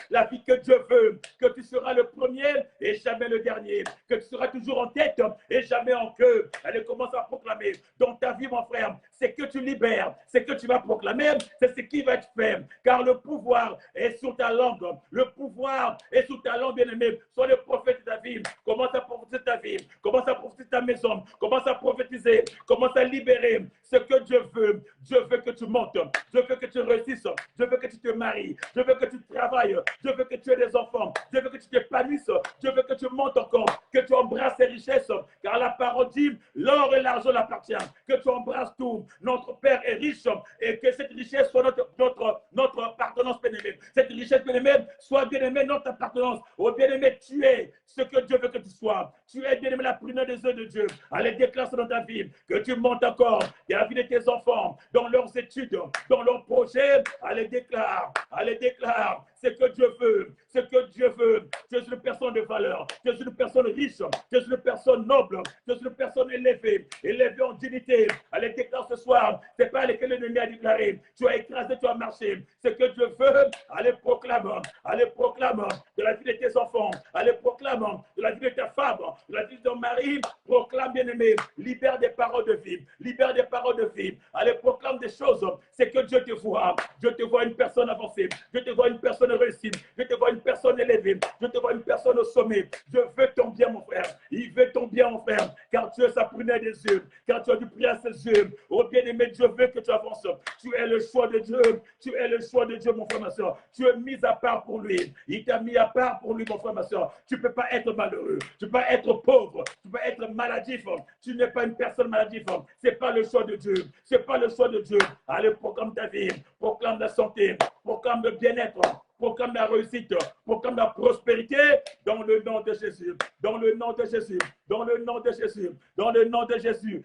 que Dieu veut. Que tu seras le premier et jamais le dernier. Que tu seras toujours en tête et jamais en queue. Allez, commence à proclamer. Dans ta vie, mon frère, c'est que tu libères. C'est que tu vas proclamer. C'est ce qui va être fait. Car le pouvoir est sur ta langue. Le pouvoir est sur ta langue, bien-aimé. Sois le prophète de ta vie. Commence à prophétiser ta vie. Commence à prophétiser ta maison. Commence à prophétiser. Commence à libérer ce que Dieu veut. Dieu veut que tu montes. Dieu veut que tu réussisses. Dieu veut que tu te maries. Dieu veut que tu travailles. Dieu veut que tu aies des enfants. Dieu veut que tu t'épanouisses. Dieu veut que tu montes encore. Que tu embrasses tes richesses. Car la parole dit, l'or et l'argent l'appartient. Que tu embrasses tout. Notre Père est riche. Et que cette richesse soit notre appartenance, bien-aimé. Cette richesse, bien-aimé, soit, bien-aimé, notre appartenance. Oh, bien-aimé, tu es ce que Dieu veut que tu sois. Tu es, bien-aimé, la prunelle des œufs de Dieu. Allez, déclare ça dans ta vie. Que tu montes encore. Et la vie de tes enfants, dans leurs études, dans leurs projets. Allez, déclare. Allez, déclare. C'est que Dieu veut. Ce que Dieu veut. Tu es une personne de valeur. Tu es une personne riche. Tu es une personne noble. Tu es une personne élevée. Élevée en dignité. Allez, déclare ce soir. Ce n'est pas lequel l'ennemi a déclaré. Tu as écrasé, tu as marché. Ce que Dieu veut, allez, proclame. Allez, proclame de la vie de tes enfants. Allez, proclame de la vie de ta femme. De la vie de ton mari. Proclame, bien-aimé. Libère des paroles de vie. Libère des paroles de vie. Allez, proclame des choses. C'est que Dieu te voit. Dieu te voit une personne avancée. Dieu te voit une personne réussie. Dieu te voit une personne élevée. Dieu te voit une personne au sommet. Dieu veut ton bien, mon frère. Il veut ton bien, mon frère. Car tu es sa prunelle des yeux. Car tu as du prix à ses yeux. Oh bien-aimé, Dieu veut que tu avances. Tu es le choix de Dieu. Tu es le choix de Dieu, mon frère, ma soeur. Tu es mis à part pour lui. Il t'a mis à part pour lui, mon frère, ma soeur. Tu ne peux pas être malheureux. Tu ne peux pas être pauvre. Tu peux pas être maladif. Tu n'es pas une personne maladive. Ce n'est pas le choix de Dieu. Ce n'est pas le choix de Dieu. Allez, proclame ta vie. Proclame la santé. Proclame le bien-être. Proclame la réussite, proclame la prospérité dans le nom de Jésus, dans le nom de Jésus, dans le nom de Jésus, dans le nom de Jésus.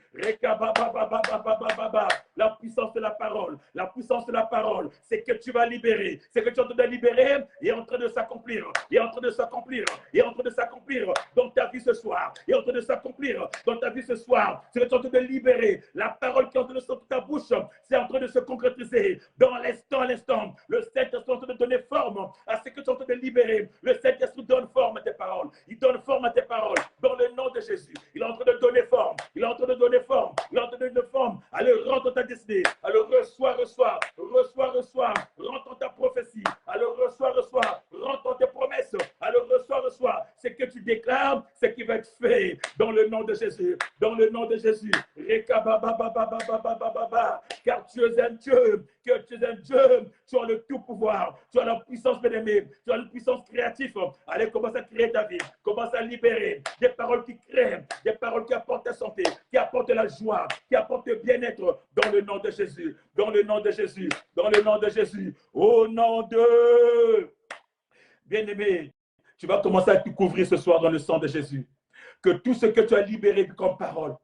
La puissance de la parole, la puissance de la parole, c'est que tu vas libérer, c'est que tu es en train de libérer et en train de s'accomplir, et en train de s'accomplir, et en train de s'accomplir dans ta vie ce soir, et en train de s'accomplir dans ta vie ce soir. C'est que tu es en train de libérer la parole qui est en train de sortir de ta bouche, c'est en train de se concrétiser dans l'instant, l'instant. Le Saint-Esprit est en train de donner forme à ce que tu es en train de libérer. Le Saint-Esprit donne forme à tes paroles. Il donne forme à tes paroles dans le nom de Jésus. Il est en train de donner forme. Il est en train de donner forme. Il est en train de donner forme. Allez, rentre dans ta destinée. Allez, reçois. Rentre dans ta prophétie. Allez, reçois. Rentre dans tes promesses. Allez, reçois. Ce que tu déclares, ce qui va être fait dans le nom de Jésus. Dans le nom de Jésus. Car tu es un Dieu. Que tu es un Dieu. Tu as le tout pouvoir. Tu as la puissance, bien-aimée. Tu as une puissance créative. Allez, commence à créer ta vie. Commence à libérer des paroles qui créent, des paroles qui apportent la santé, qui apportent la joie, qui apportent le bien-être dans le nom de Jésus. Dans le nom de Jésus. Dans le nom de Jésus. Au nom de... Bien-aimé, tu vas commencer à te couvrir ce soir dans le sang de Jésus. Que tout ce que tu as libéré comme parole,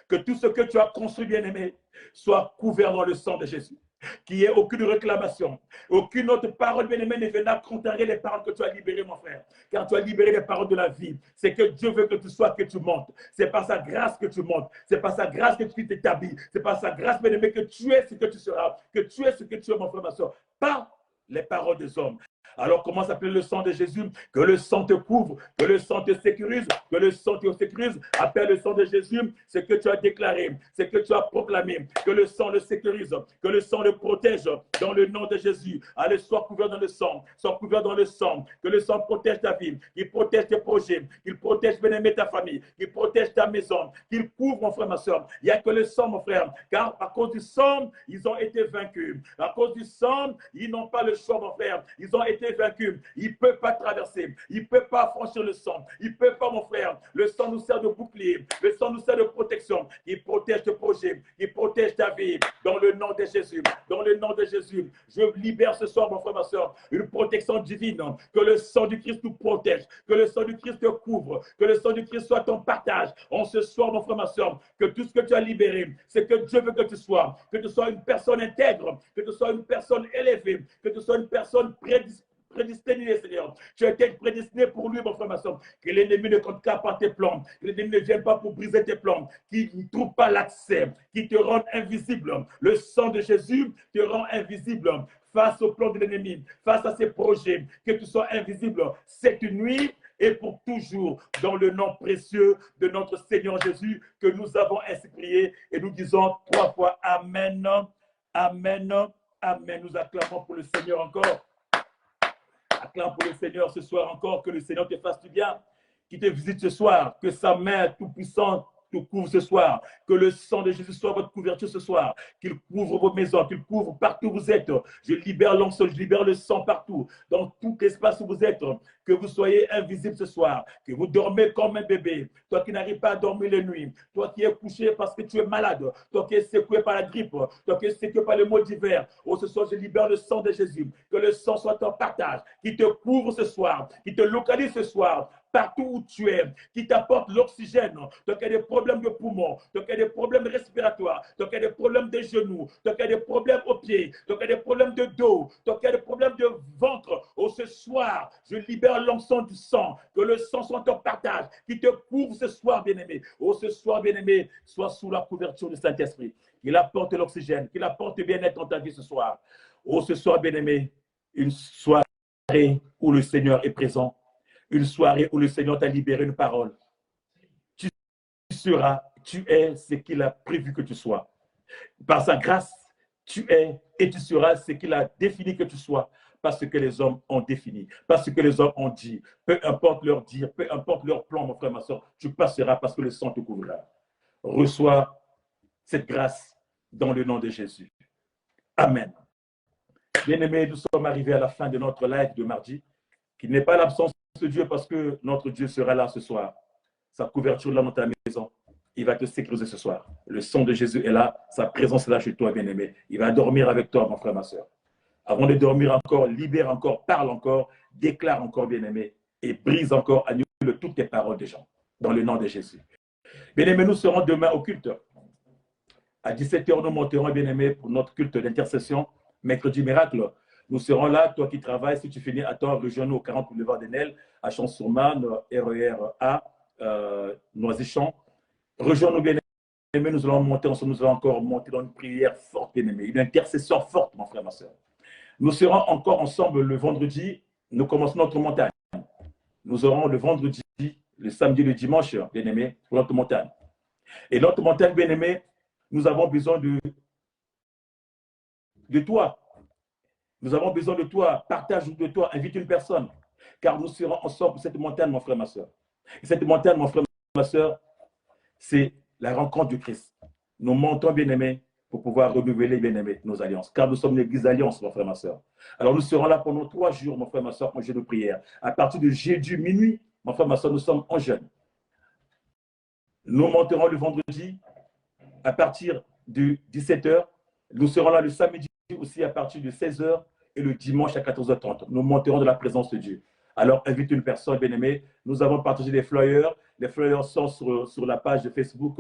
que tout ce que tu as construit, bien-aimé, soit couvert dans le sang de Jésus. Qu'il n'y ait aucune réclamation, aucune autre parole, bien-aimé, ne viendra contrarier les paroles que tu as libérées, mon frère. Car tu as libéré les paroles de la vie. C'est que Dieu veut que tu sois, que tu montes. C'est par sa grâce que tu montes. C'est par sa grâce que tu t'établis. C'est par sa grâce, bien-aimé, que tu es ce que tu seras. Que tu es ce que tu es, mon frère, ma soeur. Pas les paroles des hommes. Alors commence à appeler le sang de Jésus, que le sang te couvre, que le sang te sécurise, que le sang te sécurise. Appelle le sang de Jésus, ce que tu as déclaré, ce que tu as proclamé, que le sang le sécurise, que le sang le protège dans le nom de Jésus. Allez, sois couvert dans le sang, sois couvert dans le sang, que le sang protège ta vie, qu'il protège tes projets, qu'il protège, bien-aimé, ta famille, qu'il protège ta maison, qu'il couvre, mon frère, ma soeur. Il n'y a que le sang, mon frère, car à cause du sang, ils ont été vaincus. À cause du sang, ils n'ont pas le choix, mon frère. Ils ont été été vaincu. Il ne peut pas traverser. Il ne peut pas franchir le sang. Il ne peut pas, mon frère. Le sang nous sert de bouclier. Le sang nous sert de protection. Il protège tes projets. Il protège ta vie. Dans le nom de Jésus. Dans le nom de Jésus. Je libère ce soir, mon frère, ma soeur, une protection divine. Que le sang du Christ nous protège. Que le sang du Christ te couvre. Que le sang du Christ soit ton partage. En ce soir, mon frère, ma soeur, que tout ce que tu as libéré, c'est que Dieu veut que tu sois. Que tu sois une personne intègre. Que tu sois une personne élevée. Que tu sois une personne prédestiné, Seigneur. Tu as été prédestiné pour lui, mon frère, ma soeur. Que l'ennemi ne compte pas par tes plans. Que l'ennemi ne vienne pas pour briser tes plans. Qu'il ne trouve pas l'accès. Qu'il te rende invisible. Le sang de Jésus te rend invisible face au plan de l'ennemi, face à ses projets. Que tu sois invisible cette nuit et pour toujours, dans le nom précieux de notre Seigneur Jésus, que nous avons ainsi prié. Et nous disons 3 fois Amen, Amen, Amen. Nous acclamons pour le Seigneur encore. Acclame pour le Seigneur ce soir encore, que le Seigneur te fasse du bien, qu'il te visite ce soir, que sa main tout-puissante te couvre ce soir, que le sang de Jésus soit votre couverture ce soir, qu'il couvre vos maisons, qu'il couvre partout où vous êtes. Je libère l'onction, je libère le sang partout, dans tout espace où vous êtes, que vous soyez invisible ce soir, que vous dormez comme un bébé, toi qui n'arrives pas à dormir les nuits, toi qui es couché parce que tu es malade, toi qui es secoué par la grippe, toi qui es secoué par les maux d'hiver. Oh, ce soir, je libère le sang de Jésus, que le sang soit ton partage, qui te couvre ce soir, qui te localise ce soir, partout où tu es, qui t'apporte l'oxygène, toi qui as des problèmes de poumons, toi qui as des problèmes respiratoires, toi qui as des problèmes de genoux, toi qui as des problèmes aux pieds, toi qui as des problèmes de dos, toi qui as des problèmes de ventre. Oh, ce soir, je libère l'onction du sang, que le sang soit ton partage, qui te couvre ce soir, bien-aimé. Oh, ce soir, bien-aimé, sois sous la couverture du Saint-Esprit, qu'il apporte l'oxygène, qu'il apporte bien-être dans ta vie ce soir. Oh, ce soir, bien-aimé, une soirée où le Seigneur est présent. Une soirée où le Seigneur t'a libéré une parole. Tu es ce qu'il a prévu que tu sois. Par sa grâce, tu es et tu seras ce qu'il a défini que tu sois. Parce que les hommes ont défini, parce que les hommes ont dit. Peu importe leur dire, peu importe leur plan, mon frère, ma soeur, tu passeras parce que le sang te couvrira. Reçois cette grâce dans le nom de Jésus. Amen. Bien-aimés, nous sommes arrivés à la fin de notre live de mardi, qui n'est pas l'absence de Dieu parce que notre Dieu sera là ce soir. Sa couverture là dans ta maison, il va te sécuriser ce soir. Le sang de Jésus est là, sa présence est là chez toi, bien-aimé. Il va dormir avec toi, mon frère, ma soeur. Avant de dormir encore, libère encore, parle encore, déclare encore, bien-aimé, et brise encore, annule toutes tes paroles des gens, dans le nom de Jésus. Bien-aimé, nous serons demain au culte. À 17h, nous monterons, bien-aimé, pour notre culte d'intercession, mercredi miracle. Nous serons là, toi qui travailles, si tu finis à temps, rejoins-nous au 40 boulevard des Nels, à Champs-sur-Marne, RER A, Noisy-Champs. Rejoins-nous, bien-aimés, nous allons monter ensemble, nous allons encore monter dans une prière forte, bien-aimé, une intercession forte, mon frère, ma soeur. Nous serons encore ensemble le vendredi, nous commençons notre montagne. Nous aurons le vendredi, le samedi, le dimanche, bien-aimé, pour notre montagne. Et notre montagne, bien-aimé, nous avons besoin de toi. Nous avons besoin de toi, partage de toi, invite une personne, car nous serons ensemble pour cette montagne, mon frère, ma soeur. Et cette montagne, mon frère, ma soeur, c'est la rencontre du Christ. Nous montons, bien-aimés, pour pouvoir renouveler, bien-aimés, nos alliances, car nous sommes l'église d'alliance, mon frère, ma soeur. Alors nous serons là pendant 3 jours, mon frère, ma soeur, en jeûne de prière. À partir de jeudi minuit, mon frère, ma soeur, nous sommes en jeûne. Nous monterons le vendredi à partir de 17h. Nous serons là le samedi aussi à partir de 16h et le dimanche à 14h30. Nous monterons de la présence de Dieu. Alors, invite une personne, bien-aimée. Nous avons partagé des flyers. Les flyers sont sur la page de Facebook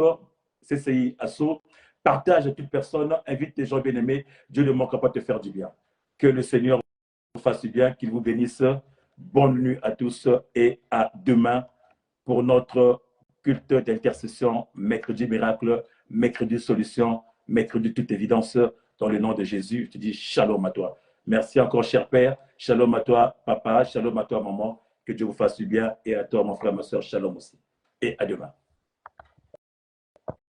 CCI Asso. Partage à toute personne, invite les gens bien-aimés. Dieu ne manquera pas de te faire du bien. Que le Seigneur vous fasse du bien, qu'il vous bénisse. Bonne nuit à tous et à demain pour notre culte d'intercession, mercredi miracle, mercredi solution, mercredi toute évidence. Dans le nom de Jésus, je te dis shalom à toi. Merci encore, cher Père. Shalom à toi, papa. Shalom à toi, maman. Que Dieu vous fasse du bien. Et à toi, mon frère, ma soeur, shalom aussi. Et à demain.